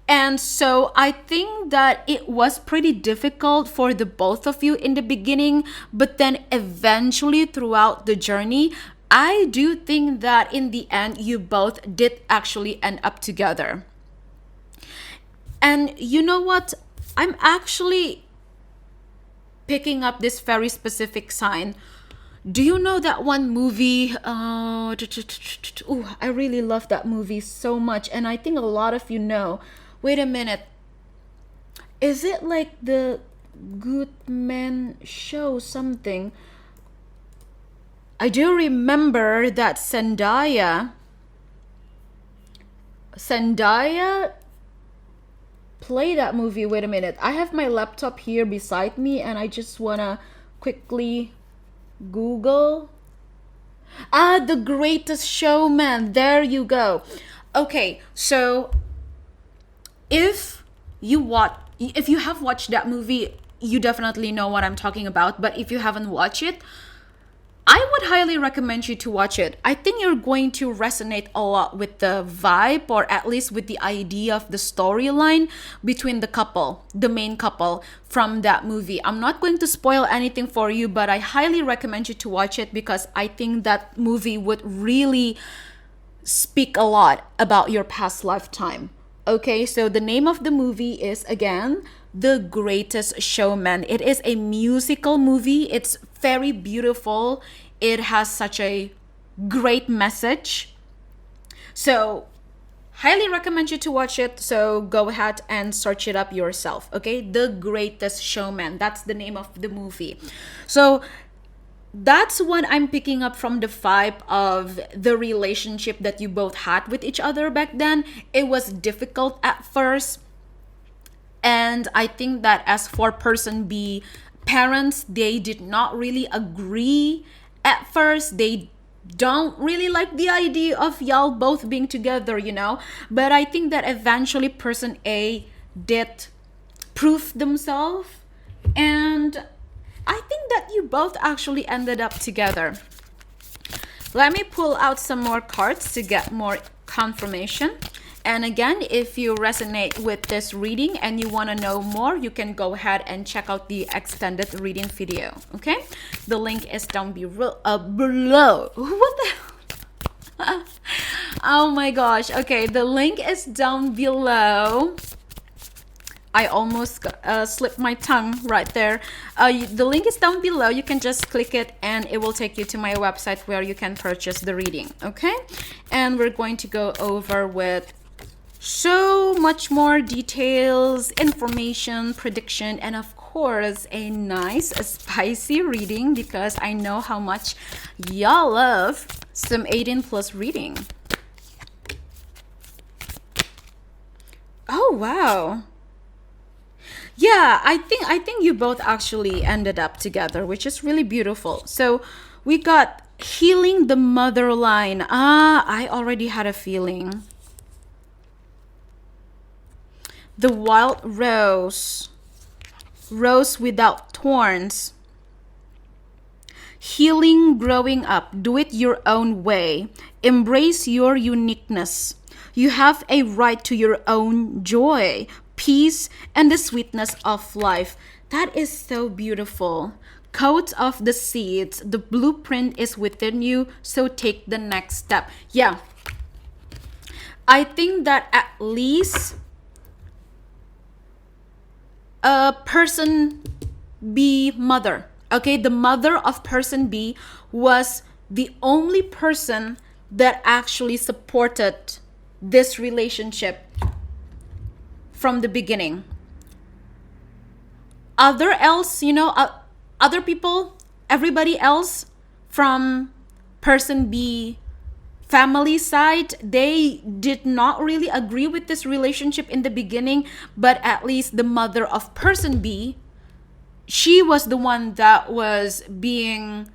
And so I think that it was pretty difficult for the both of you in the beginning, but then eventually throughout the journey, I do think that in the end, you both did actually end up together. And you know what? I'm actually picking up this very specific sign. Do you know that one movie? I really love that movie so much, and I think a lot of you know. Wait a minute. Is it like the Good Men Show something? I do remember that Zendaya played that movie. Wait a minute. I have my laptop here beside me and I just wanna quickly Google. The Greatest Showman. There you go. Okay, so if you have watched that movie, you definitely know what I'm talking about. But if you haven't watched it, I would highly recommend you to watch it. I think you're going to resonate a lot with the vibe, or at least with the idea of the storyline between the main couple from that movie. I'm not going to spoil anything for you, but I highly recommend you to watch it because I think that movie would really speak a lot about your past lifetime. Okay, so the name of the movie is, again, The Greatest Showman. It is a musical movie. It's very beautiful. It has such a great message. So, highly recommend you to watch it. So, go ahead and search it up yourself. Okay, The Greatest Showman. That's the name of the movie. So, that's what I'm picking up from the vibe of the relationship that you both had with each other back then. It was difficult at first. And I think that as for person B, parents, they did not really agree at first. They don't really like the idea of y'all both being together, you know. But I think that eventually person A did prove themselves, and I think that you both actually ended up together. Let me pull out some more cards to get more confirmation. And again, if you resonate with this reading and you want to know more, you can go ahead and check out the extended reading video. Okay? The link is down below. What the hell? Oh my gosh. Okay, the link is down below. I almost slipped my tongue right there. The link is down below. You can just click it and it will take you to my website where you can purchase the reading. Okay? And we're going to go over with so much more details, information, prediction, and of course, a nice, spicy reading because I know how much y'all love some 18 plus reading. Oh, wow. Yeah, I think you both actually ended up together, which is really beautiful. So we got healing the mother line. I already had a feeling. The wild rose. Rose without thorns. Healing growing up. Do it your own way. Embrace your uniqueness. You have a right to your own joy, peace, and the sweetness of life. That is so beautiful. Coat of the seeds. The blueprint is within you, so take the next step. Yeah. I think that at least person B mother. Okay, the mother of person B was the only person that actually supported this relationship from the beginning. Other people, everybody else from person B family side, they did not really agree with this relationship in the beginning, but at least the mother of person B, she was the one that was being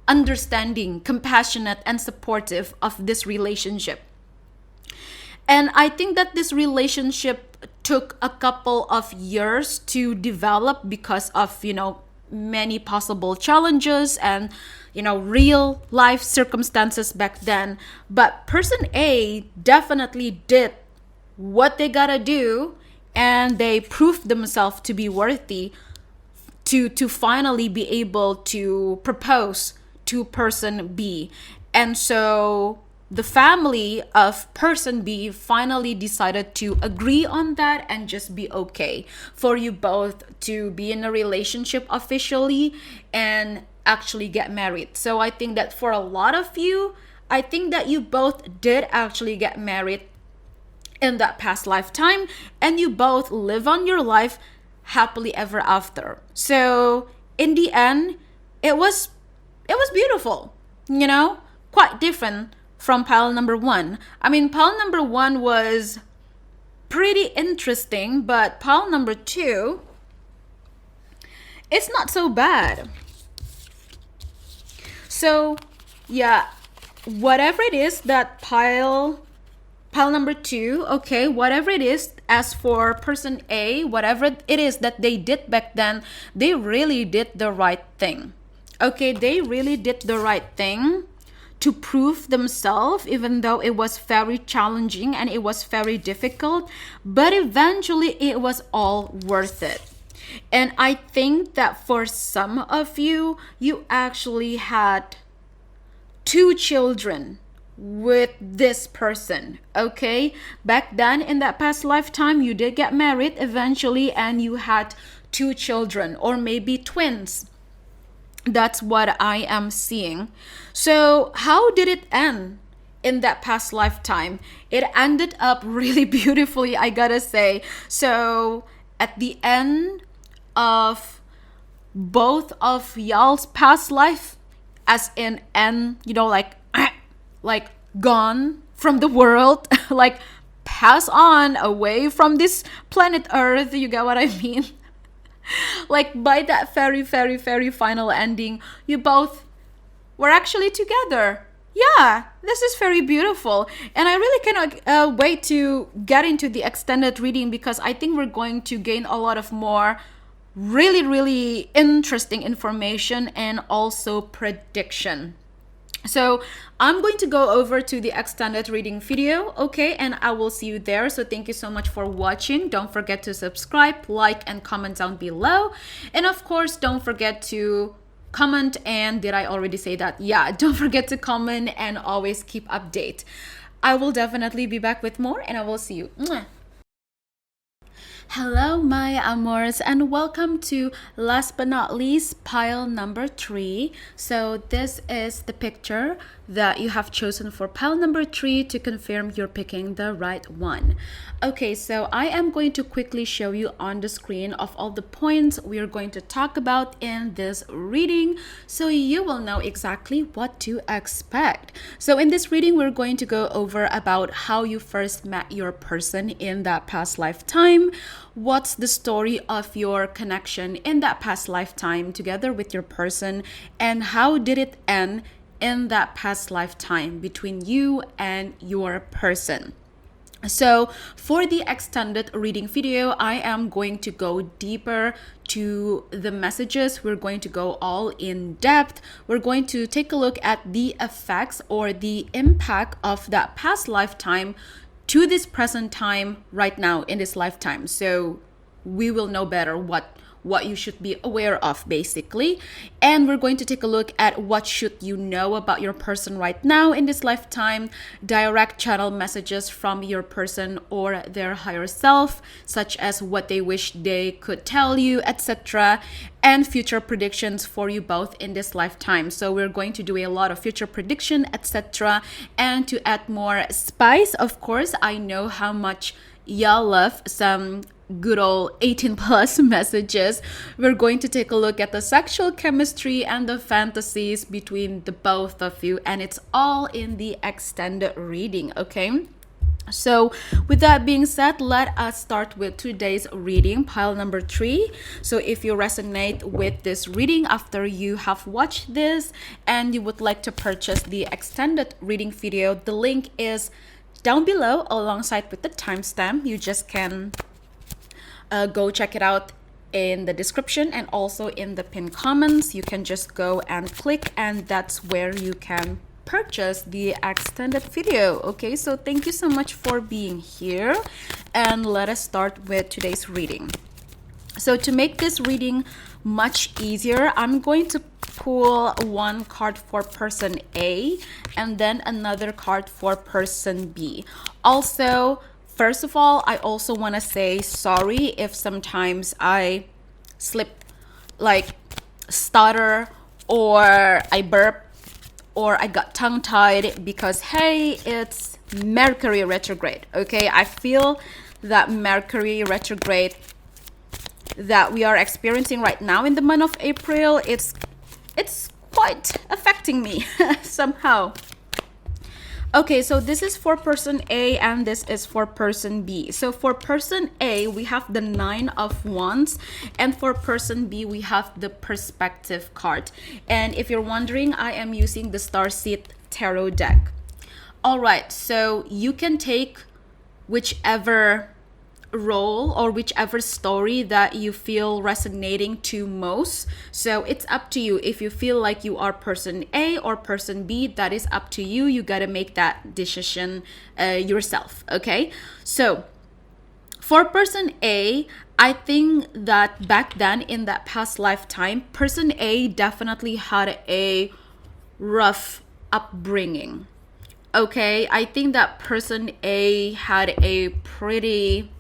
understanding, compassionate, and supportive of this relationship. And I think that this relationship took a couple of years to develop because of, many possible challenges and, real life circumstances back then. But person A definitely did what they gotta do, and they proved themselves to be worthy to finally be able to propose to person B. And so the family of person B finally decided to agree on that and just be okay for you both to be in a relationship officially and actually get married. So I think that for a lot of you, I think that you both did actually get married in that past lifetime, and you both live on your life happily ever after. So in the end, it was beautiful, quite different from pile number one. I mean, pile number one was pretty interesting, but pile number two, it's not so bad. So yeah, whatever it is that pile number two, okay, whatever it is, as for person A, whatever it is that they did back then, they really did the right thing. Okay, they really did the right thing to prove themselves, even though it was very challenging and it was very difficult, but eventually it was all worth it. And I think that for some of you, you actually had 2 children with this person. Okay, back then in that past lifetime, you did get married eventually and you had 2 children, or maybe twins. That's what I am seeing. So how did it end in that past lifetime? It ended up really beautifully, I gotta say. So at the end of both of y'all's past life, as in end, like gone from the world, like pass on away from this planet Earth, you get what I mean? Like by that very, very, very final ending, you both were actually together. Yeah, this is very beautiful. And I really cannot wait to get into the extended reading, because I think we're going to gain a lot of more really, really interesting information and also prediction. So I'm going to go over to the extended reading video, okay, and I will see you there. So thank you so much for watching. Don't forget to subscribe, like, and comment down below. And of course, don't forget to comment. And did I already say that? Yeah, don't forget to comment and always keep update. I will definitely be back with more, and I will see you. Mwah. Hello, my amors, and welcome to, last but not least, pile number 3. So this is the picture that you have chosen for pile number 3 to confirm you're picking the right one. Okay, so I am going to quickly show you on the screen of all the points we are going to talk about in this reading, so you will know exactly what to expect. So in this reading, we're going to go over about how you first met your person in that past lifetime. What's the story of your connection in that past lifetime together with your person, and how did it end in that past lifetime between you and your person. So for the extended reading video, I am going to go deeper to the messages. We're going to go all in depth. We're going to take a look at the effects or the impact of that past lifetime to this present time right now in this lifetime. So we will know better what what you should be aware of, basically. And we're going to take a look at what should you know about your person right now in this lifetime, direct channel messages from your person or their higher self, such as what they wish they could tell you, etc., and future predictions for you both in this lifetime. So we're going to do a lot of future prediction, etc. And to add more spice, of course, I know how much y'all love some good old 18 plus messages. We're going to take a look at the sexual chemistry and the fantasies between the both of you, and it's all in the extended reading, okay? So with that being said, let us start with today's reading, pile number 3. So if you resonate with this reading after you have watched this and you would like to purchase the extended reading video, the link is down below alongside with the timestamp. You just can go check it out in the description and also in the pinned comments. You can just go and click, and that's where you can purchase the extended video. Okay, so thank you so much for being here, and let us start with today's reading. So to make this reading much easier, I'm going to pull one card for person A and then another card for person B. Also, first of all, I also want to say sorry if sometimes I slip, like stutter, or I burp, or I got tongue-tied, because hey, it's Mercury retrograde. Okay, I feel that Mercury retrograde that we are experiencing right now in the month of April, it's quite affecting me somehow. Okay, so this is for person A and this is for person B. So for person A, we have the 9 of Wands, and for person B, we have the Perspective card. And if you're wondering, I am using the Starseed Tarot deck. All right, so you can take whichever role or whichever story that you feel resonating to most. So it's up to you. If you feel like you are person A or person B, that is up to you. You got to make that decision yourself. Okay, so for person A, I think that back then in that past lifetime, person A definitely had a rough upbringing. Okay, I think that person A had a pretty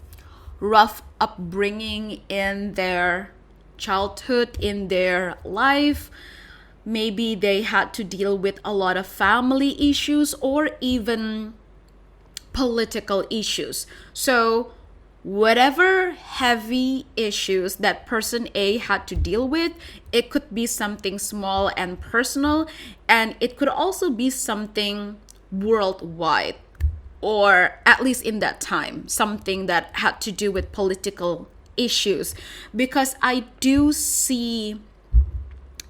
rough upbringing in their childhood, in their life. Maybe they had to deal with a lot of family issues or even political issues. So whatever heavy issues that person A had to deal with, it could be something small and personal, and it could also be something worldwide, or at least in that time, something that had to do with political issues. Because I do see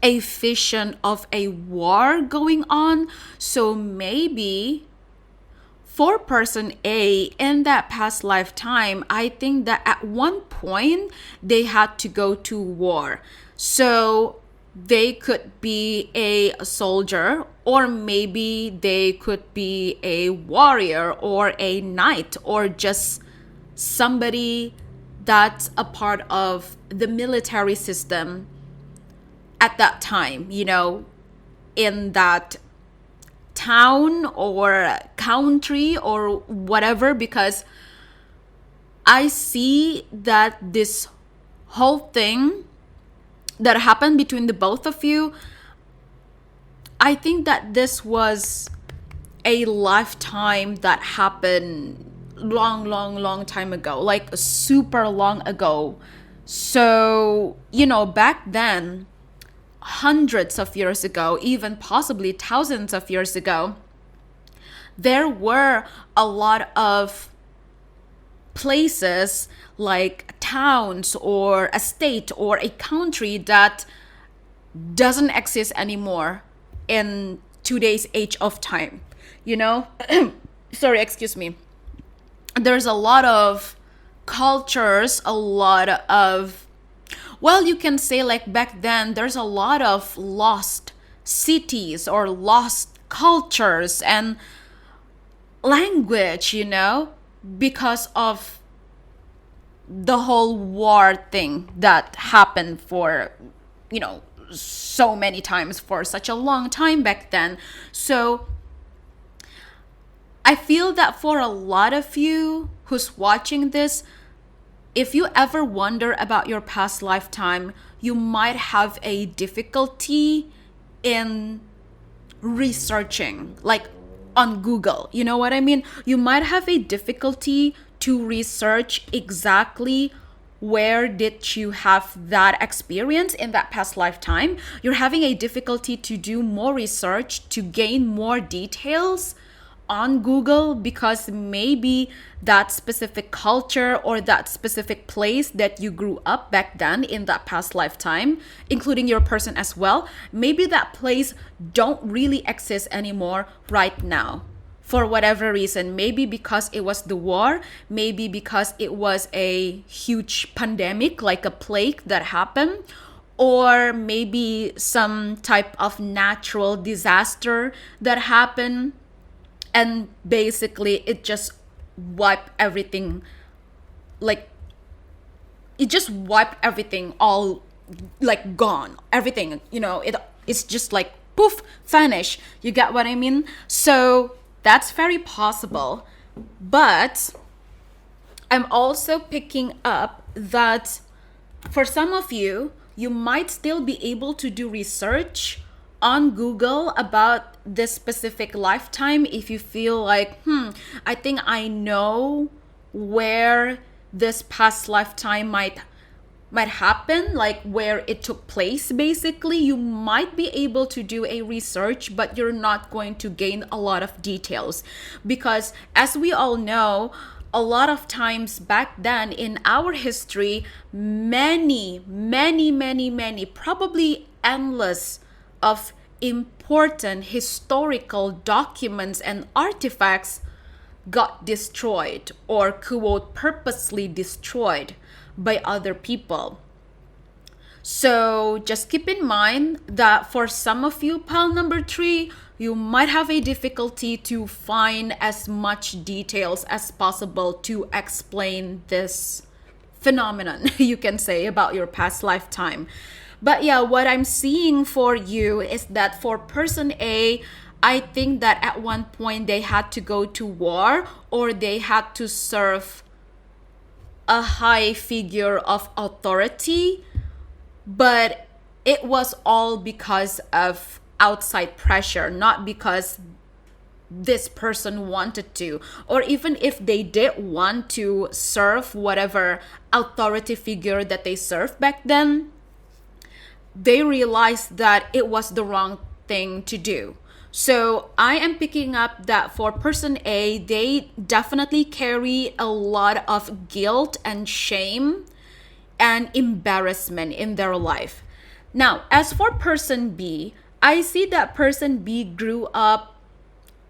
a vision of a war going on. So maybe for person A in that past lifetime, I think that at one point they had to go to war. So they could be a soldier, or maybe they could be a warrior or a knight, or just somebody that's a part of the military system at that time, you know, in that town or country or whatever. Because I see that this whole thing that happened between the both of you, I think that this was a lifetime that happened long time ago, like super long ago. So, you know, back then, hundreds of years ago, even possibly thousands of years ago, there were a lot of places like towns or a state or a country that doesn't exist anymore in today's age of time, you know. Sorry, excuse me. There's a lot of cultures, a lot of, well, you can say like back then there's a lot of lost cities or lost cultures and language, you know, because of the whole war thing that happened for, so many times for such a long time back then. So I feel that for a lot of you who's watching this, if you ever wonder about your past lifetime, you might have a difficulty in researching, like on Google. You know what I mean? You might have a difficulty to research exactly where did you have that experience in that past lifetime. You're having a difficulty to do more research, to gain more details on Google, because maybe that specific culture or that specific place that you grew up back then in that past lifetime, including your person as well, maybe that place don't really exist anymore right now for whatever reason. Maybe because it was the war, maybe because it was a huge pandemic, like a plague that happened, or maybe some type of natural disaster that happened, and basically it just wiped everything, like it just wiped everything all, like gone, everything, it's just like poof, vanish. You get what I mean? So that's very possible. But I'm also picking up that for some of you, you might still be able to do research on Google about this specific lifetime if you feel like, I think I know where this past lifetime might happen, like where it took place. Basically, you might be able to do a research, but you're not going to gain a lot of details, because as we all know, a lot of times back then in our history, many, probably endless of important historical documents and artifacts got destroyed, or quote, purposely destroyed by other people. So just keep in mind that for some of you, pile number 3, you might have a difficulty to find as much details as possible to explain this phenomenon, you can say, about your past lifetime. But yeah, what I'm seeing for you is that for person A, I think that at one point they had to go to war, or they had to serve a high figure of authority, but it was all because of outside pressure, not because this person wanted to. Or even if they did want to serve whatever authority figure that they served back then, they realized that it was the wrong thing to do. So I am picking up that for person A, they definitely carry a lot of guilt and shame and embarrassment in their life. Now, as for person B, I see that person B grew up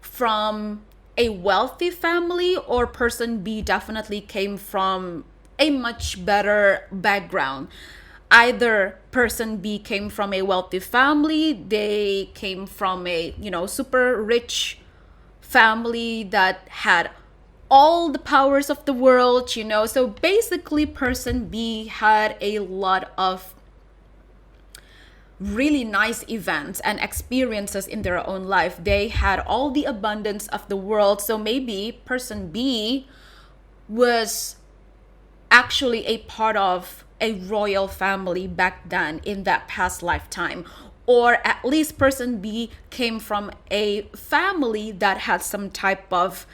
from a wealthy family, or person B definitely came from a much better background. Either person B came from a wealthy family, they came from a, super rich family that had all the powers of the world, So basically, person B had a lot of really nice events and experiences in their own life. They had all the abundance of the world. So maybe person B was actually a part of a royal family back then in that past lifetime. Or at least person B came from a family that had some type of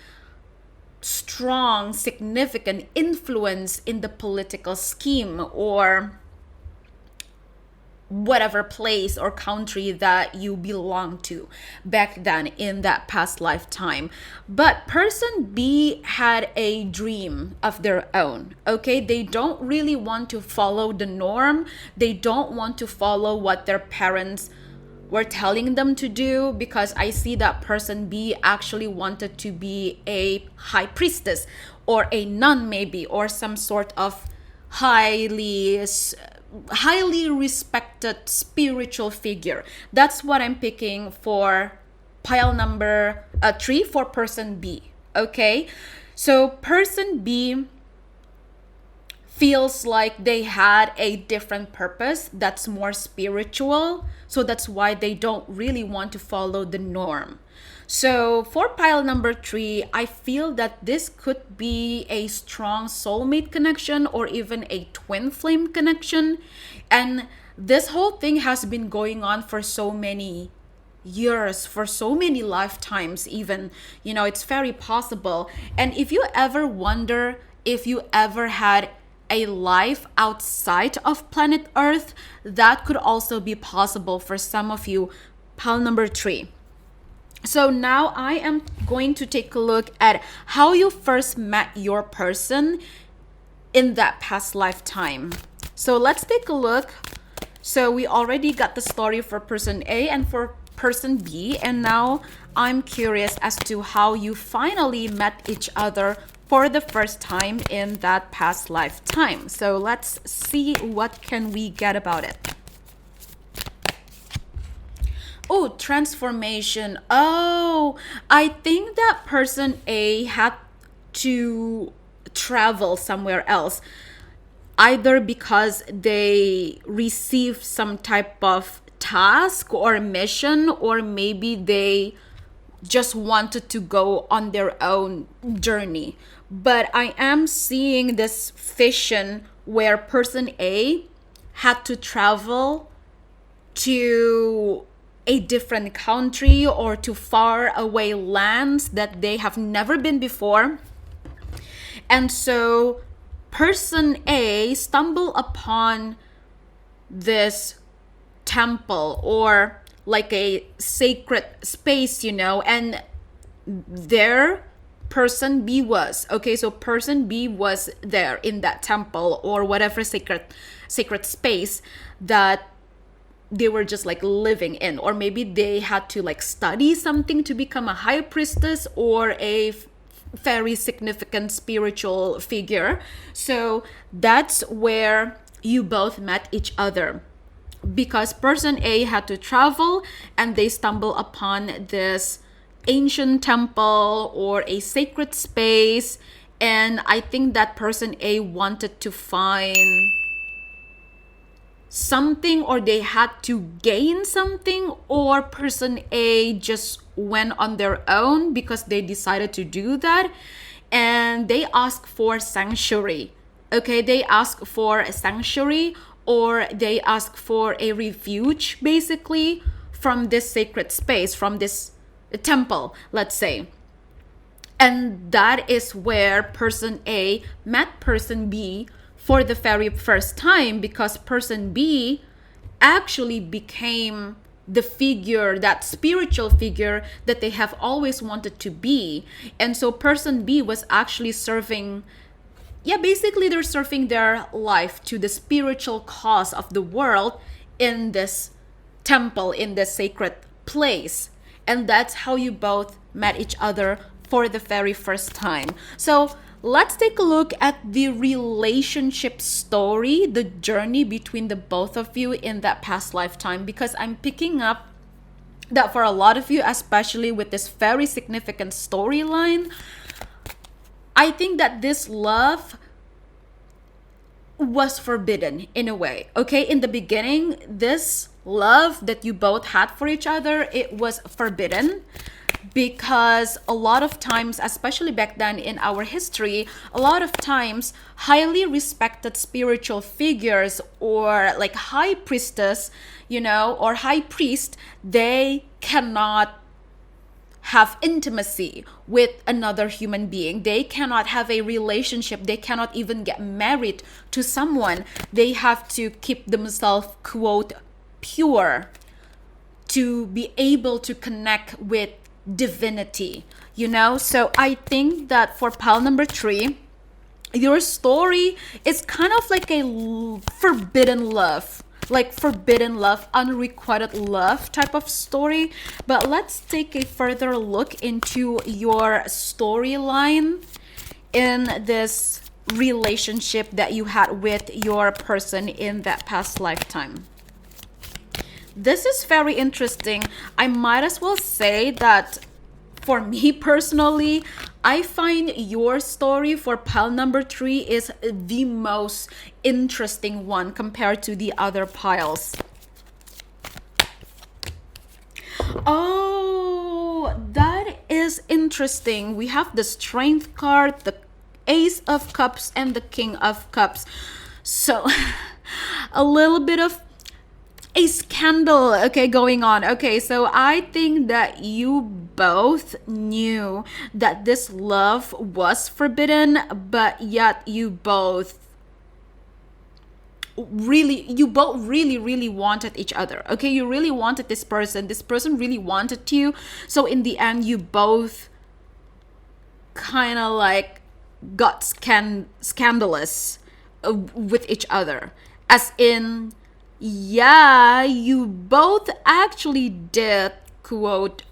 strong, significant influence in the political scheme, or whatever place or country that you belong to back then in that past lifetime. But person B had a dream of their own, okay? They don't really want to follow the norm. They don't want to follow what their parents were telling them to do, because I see that person B actually wanted to be a high priestess, or a nun maybe, or some sort of highly respected spiritual figure. That's what I'm picking for pile number 3 for person B. Okay, so person B feels like they had a different purpose that's more spiritual. So that's why they don't really want to follow the norm. So for pile number 3, I feel that this could be a strong soulmate connection or even a twin flame connection. And this whole thing has been going on for so many years, for so many lifetimes even. It's very possible. And if you ever wonder if you ever had a life outside of planet Earth, that could also be possible for some of you, pile number 3. So now I am going to take a look at how you first met your person in that past lifetime. So let's take a look. So we already got the story for person A and for person B, and now I'm curious as to how you finally met each other for the first time in that past lifetime. So let's see what can we get about it. Oh, transformation. Oh, I think that person A had to travel somewhere else, either because they received some type of task or mission, or maybe they just wanted to go on their own journey. But I am seeing this vision where person A had to travel to a different country or to far away lands that they have never been before. And so person A stumbled upon this temple or like a sacred space, and there person B was. Okay, so person B was there in that temple or whatever sacred space that they were just like living in, or maybe they had to like study something to become a high priestess or a very significant spiritual figure. So that's where you both met each other, because person A had to travel and they stumble upon this ancient temple or a sacred space, and I think that person A wanted to find something, or they had to gain something, or person A just went on their own because they decided to do that, and they asked for sanctuary. Okay, they asked for a sanctuary, or they asked for a refuge basically from this sacred space, from this temple, let's say. And that is where person A met person B for the very first time, because person B actually became the figure, that spiritual figure that they have always wanted to be. And so person B was actually serving, basically they're serving their life to the spiritual cause of the world in this temple, in this sacred place. And that's how you both met each other for the very first time. So let's take a look at the relationship story, the journey between the both of you in that past lifetime, because I'm picking up that for a lot of you, especially with this very significant storyline, I think that this love was forbidden in a way. Okay, in the beginning, this love that you both had for each other, it was forbidden. Because a lot of times, especially back then in our history, a lot of times highly respected spiritual figures or like high priestess, or high priest, they cannot have intimacy with another human being. They cannot have a relationship. They cannot even get married to someone. They have to keep themselves, quote, pure to be able to connect with divinity, So I think that for pile number 3, your story is kind of like a forbidden love, unrequited love type of story. But let's take a further look into your storyline in this relationship that you had with your person in that past lifetime. This is very interesting. I might as well say that for me personally, I find your story for pile number 3 is the most interesting one compared to the other piles. Oh, that is interesting. We have the Strength card, the Ace of Cups, and the King of Cups. So a little bit of a scandal, okay, going on. Okay, so I think that you both knew that this love was forbidden, but yet you both really wanted each other. Okay, you really wanted this person really wanted you. So in the end, you both kind of like got scandalous with each other, as in, yeah, you both actually did quote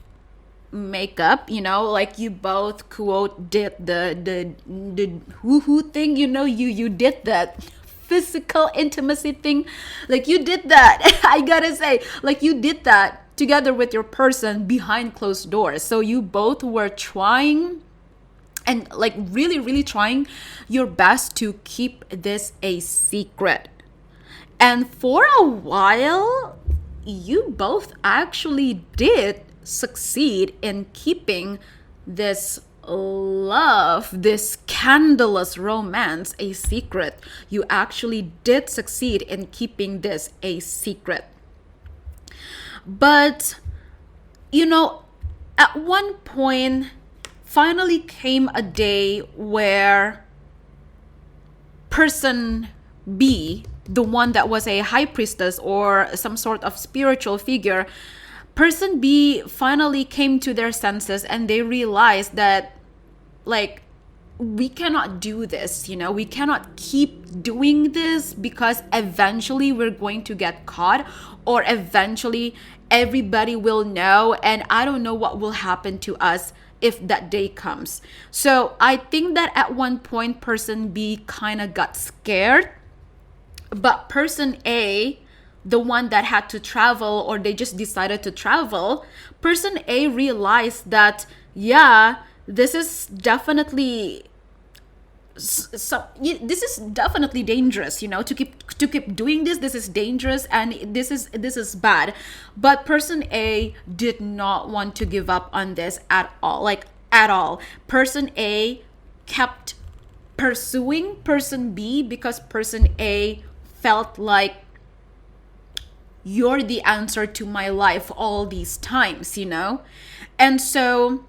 makeup, like you both quote did the woohoo thing, you did that physical intimacy thing, like you did that. I gotta say, like you did that together with your person behind closed doors. So you both were trying and like really trying your best to keep this a secret. And for a while, you both actually did succeed in keeping this love, this scandalous romance a secret. You actually did succeed in keeping this a secret. But, at one point, finally came a day where person B, the one that was a high priestess or some sort of spiritual figure, person B finally came to their senses and they realized that, like, we cannot do this, we cannot keep doing this because eventually we're going to get caught, or eventually everybody will know, and I don't know what will happen to us if that day comes. So I think that at one point person B kind of got scared, but person A, the one that had to travel, or they just decided to travel, person A realized that, yeah, this is definitely dangerous, to keep doing this. This is dangerous and this is bad. But person A did not want to give up on this at all. Person A kept pursuing person B because person A felt like, you're the answer to my life all these times, And so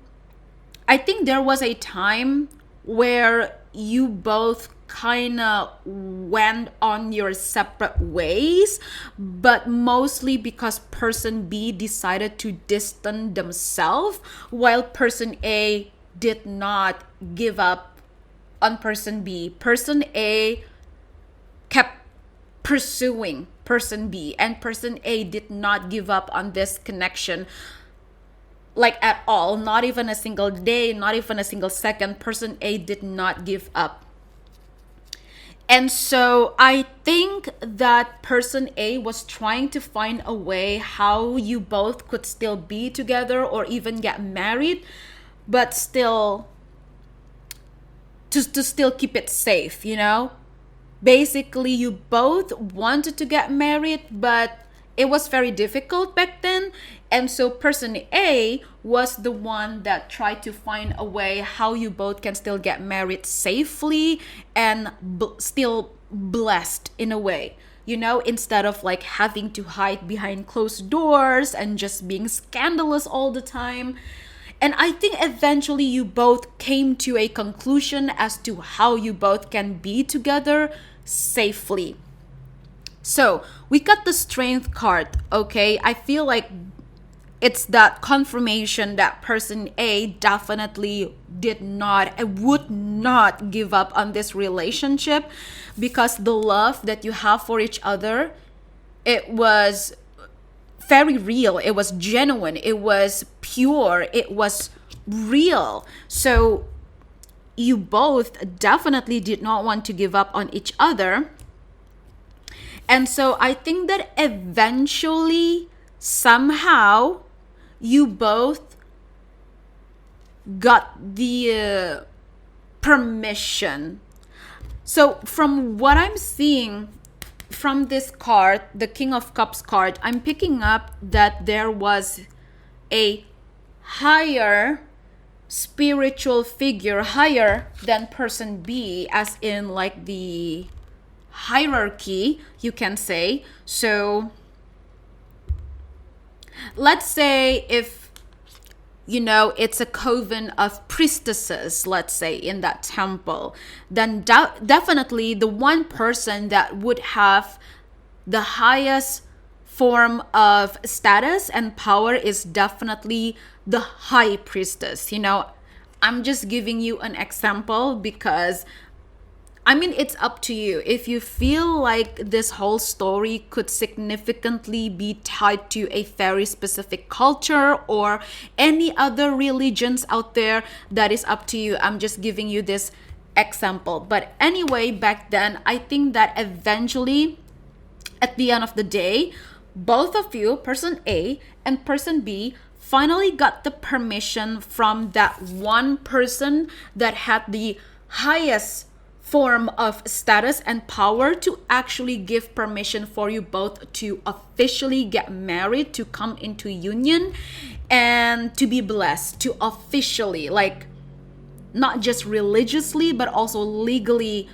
I think there was a time where you both kind of went on your separate ways, but mostly because person B decided to distance themselves, while person A did not give up on person B. Person A kept pursuing person B, and person A did not give up on this connection, like at all. Not even a single day, not even a single second. Person A did not give up. And so I think that person A was trying to find a way how you both could still be together or even get married, but still to still keep it safe, Basically, you both wanted to get married, but it was very difficult back then. And so person A was the one that tried to find a way how you both can still get married safely and still blessed in a way, instead of like having to hide behind closed doors and just being scandalous all the time. And I think eventually you both came to a conclusion as to how you both can be together safely. So we got the Strength card, okay? I feel like it's that confirmation that person A definitely would not give up on this relationship, because the love that you have for each other, it was very real, it was genuine, it was pure, it was real. So you both definitely did not want to give up on each other. And so I think that eventually, somehow, you both got the permission. So from what I'm seeing from this card, the King of Cups card, I'm picking up that there was a higher spiritual figure, higher than person B, as in like the hierarchy, you can say. So let's say if it's a coven of priestesses, let's say, in that temple, then definitely the one person that would have the highest form of status and power is definitely the high priestess. I'm just giving you an example because it's up to you. If you feel like this whole story could significantly be tied to a very specific culture or any other religions out there, that is up to you. I'm just giving you this example. But anyway, back then, I think that eventually, at the end of the day, both of you, person A and person B, finally got the permission from that one person that had the highest form of status and power to actually give permission for you both to officially get married, to come into union, and to be blessed, to officially, like, not just religiously but also legally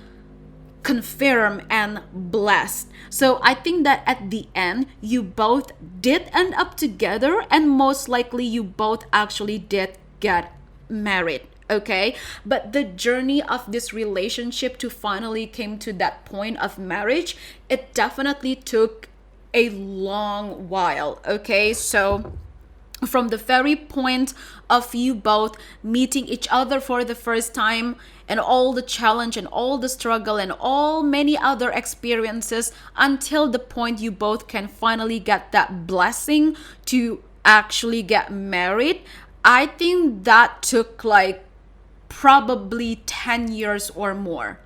confirm and blessed. So I think that at the end, you both did end up together, and most likely you both actually did get married. Okay, but the journey of this relationship to finally came to that point of marriage, it definitely took a long while. Okay, so from the very point of you both meeting each other for the first time, and all the challenge and all the struggle and all many other experiences, until the point you both can finally get that blessing to actually get married, I think that took like probably 10 years or more.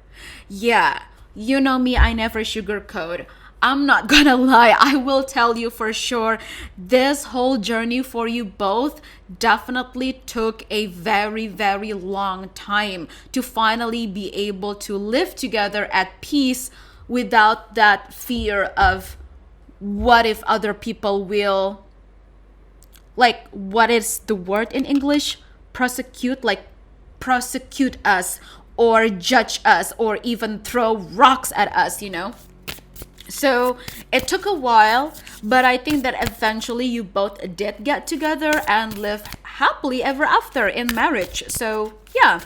Yeah, you know me, I never sugarcoat. I'm not gonna lie, I will tell you for sure, this whole journey for you both definitely took a very, very long time to finally be able to live together at peace without that fear of what if other people will, like, what is the word in English? Prosecute us or judge us or even throw rocks at us. So it took a while, but I think that eventually you both did get together and live happily ever after in marriage. So yeah,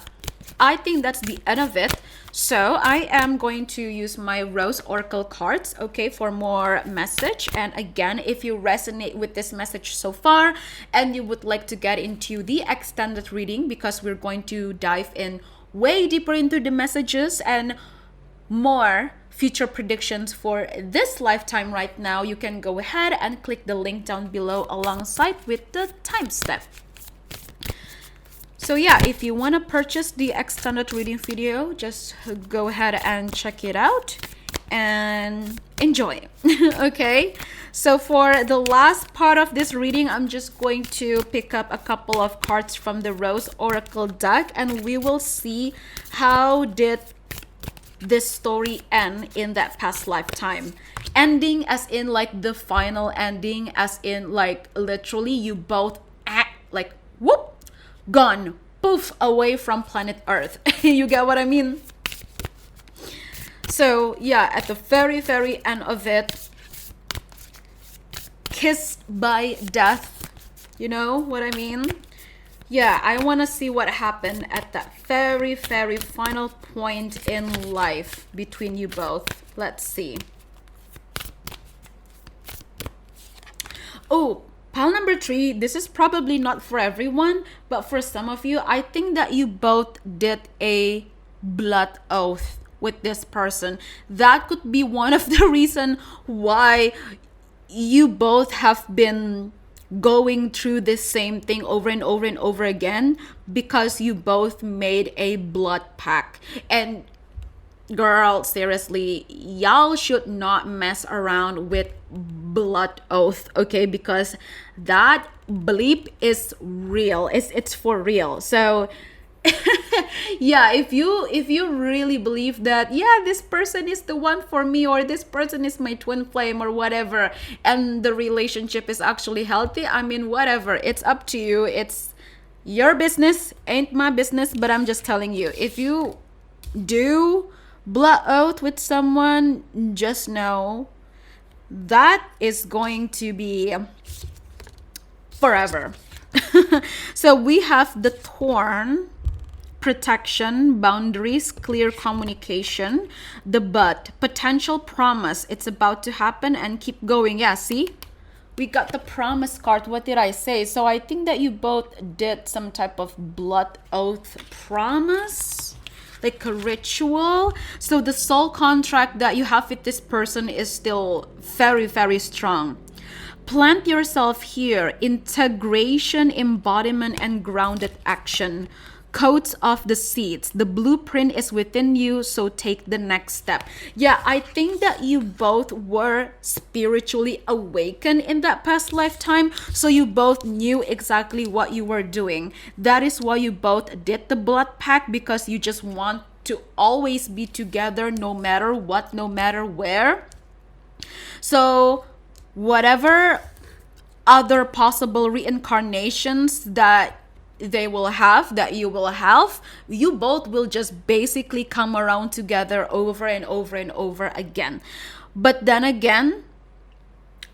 I think that's the end of it. So I am going to use my Rose Oracle cards, okay, for more message. And again, if you resonate with this message so far and you would like to get into the extended reading, because we're going to dive in way deeper into the messages and more future predictions for this lifetime right now, you can go ahead and click the link down below alongside with the timestamp. So yeah, if you want to purchase the extended reading video, just go ahead and check it out and enjoy. Okay, so for the last part of this reading, I'm just going to pick up a couple of cards from the Rose Oracle deck, and we will see how did this story end in that past lifetime. Ending as in like the final ending, as in like literally you both like whoop, gone, poof, away from planet Earth. You get what I mean? So yeah, at the very, very end of it, kissed by death, you know what I mean? Yeah, I want to see what happened at that very, very final point in life between you both. Let's see. Oh, pile number 3, this is probably not for everyone, but for some of you, I think that you both did a blood oath with this person. That could be one of the reasons why you both have been going through this same thing over and over and over again, because you both made a blood pact. And girl, seriously, y'all should not mess around with blood oath, okay? Because that bleep is real. It's for real. So yeah, if you really believe that, yeah, this person is the one for me, or this person is my twin flame or whatever, and the relationship is actually healthy, I mean, whatever, it's up to you. It's your business, ain't my business. But I'm just telling you, if you do blood oath with someone, just know that is going to be forever. So we have the thorn, protection, boundaries, clear communication. The but, potential promise, it's about to happen, and keep going. Yeah, see, we got the promise card. What did I say? So I think that you both did some type of blood oath promise, like a ritual. So the soul contract that you have with this person is still very, very strong. Plant yourself here. Integration, embodiment, and grounded action. Coats of the seeds. The blueprint is within you, so take the next step. Yeah, I think that you both were spiritually awakened in that past lifetime, so you both knew exactly what you were doing. That is why you both did the blood pact, because you just want to always be together, no matter what, no matter where. So whatever other possible reincarnations that they will have, that you will have, you both will just basically come around together over and over and over again. But then again,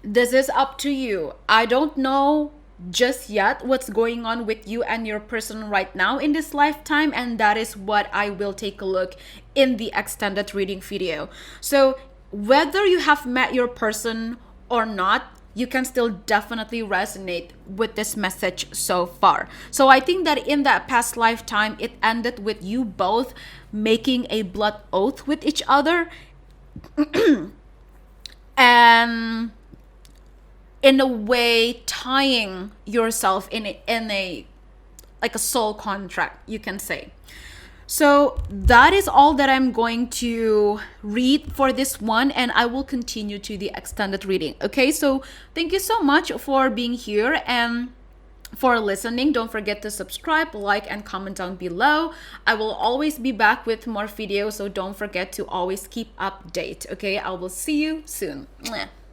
this is up to you. I don't know just yet what's going on with you and your person right now in this lifetime, and that is what I will take a look in the extended reading video. So whether you have met your person or not, you can still definitely resonate with this message so far. So I think that in that past lifetime, it ended with you both making a blood oath with each other and in a way tying yourself in a like a soul contract, you can say. So that is all that I'm going to read for this one, and I will continue to the extended reading. Okay, so thank you so much for being here and for listening. Don't forget to subscribe, like, and comment down below. I will always be back with more videos, so don't forget to always keep update. Okay, I will see you soon. Mwah.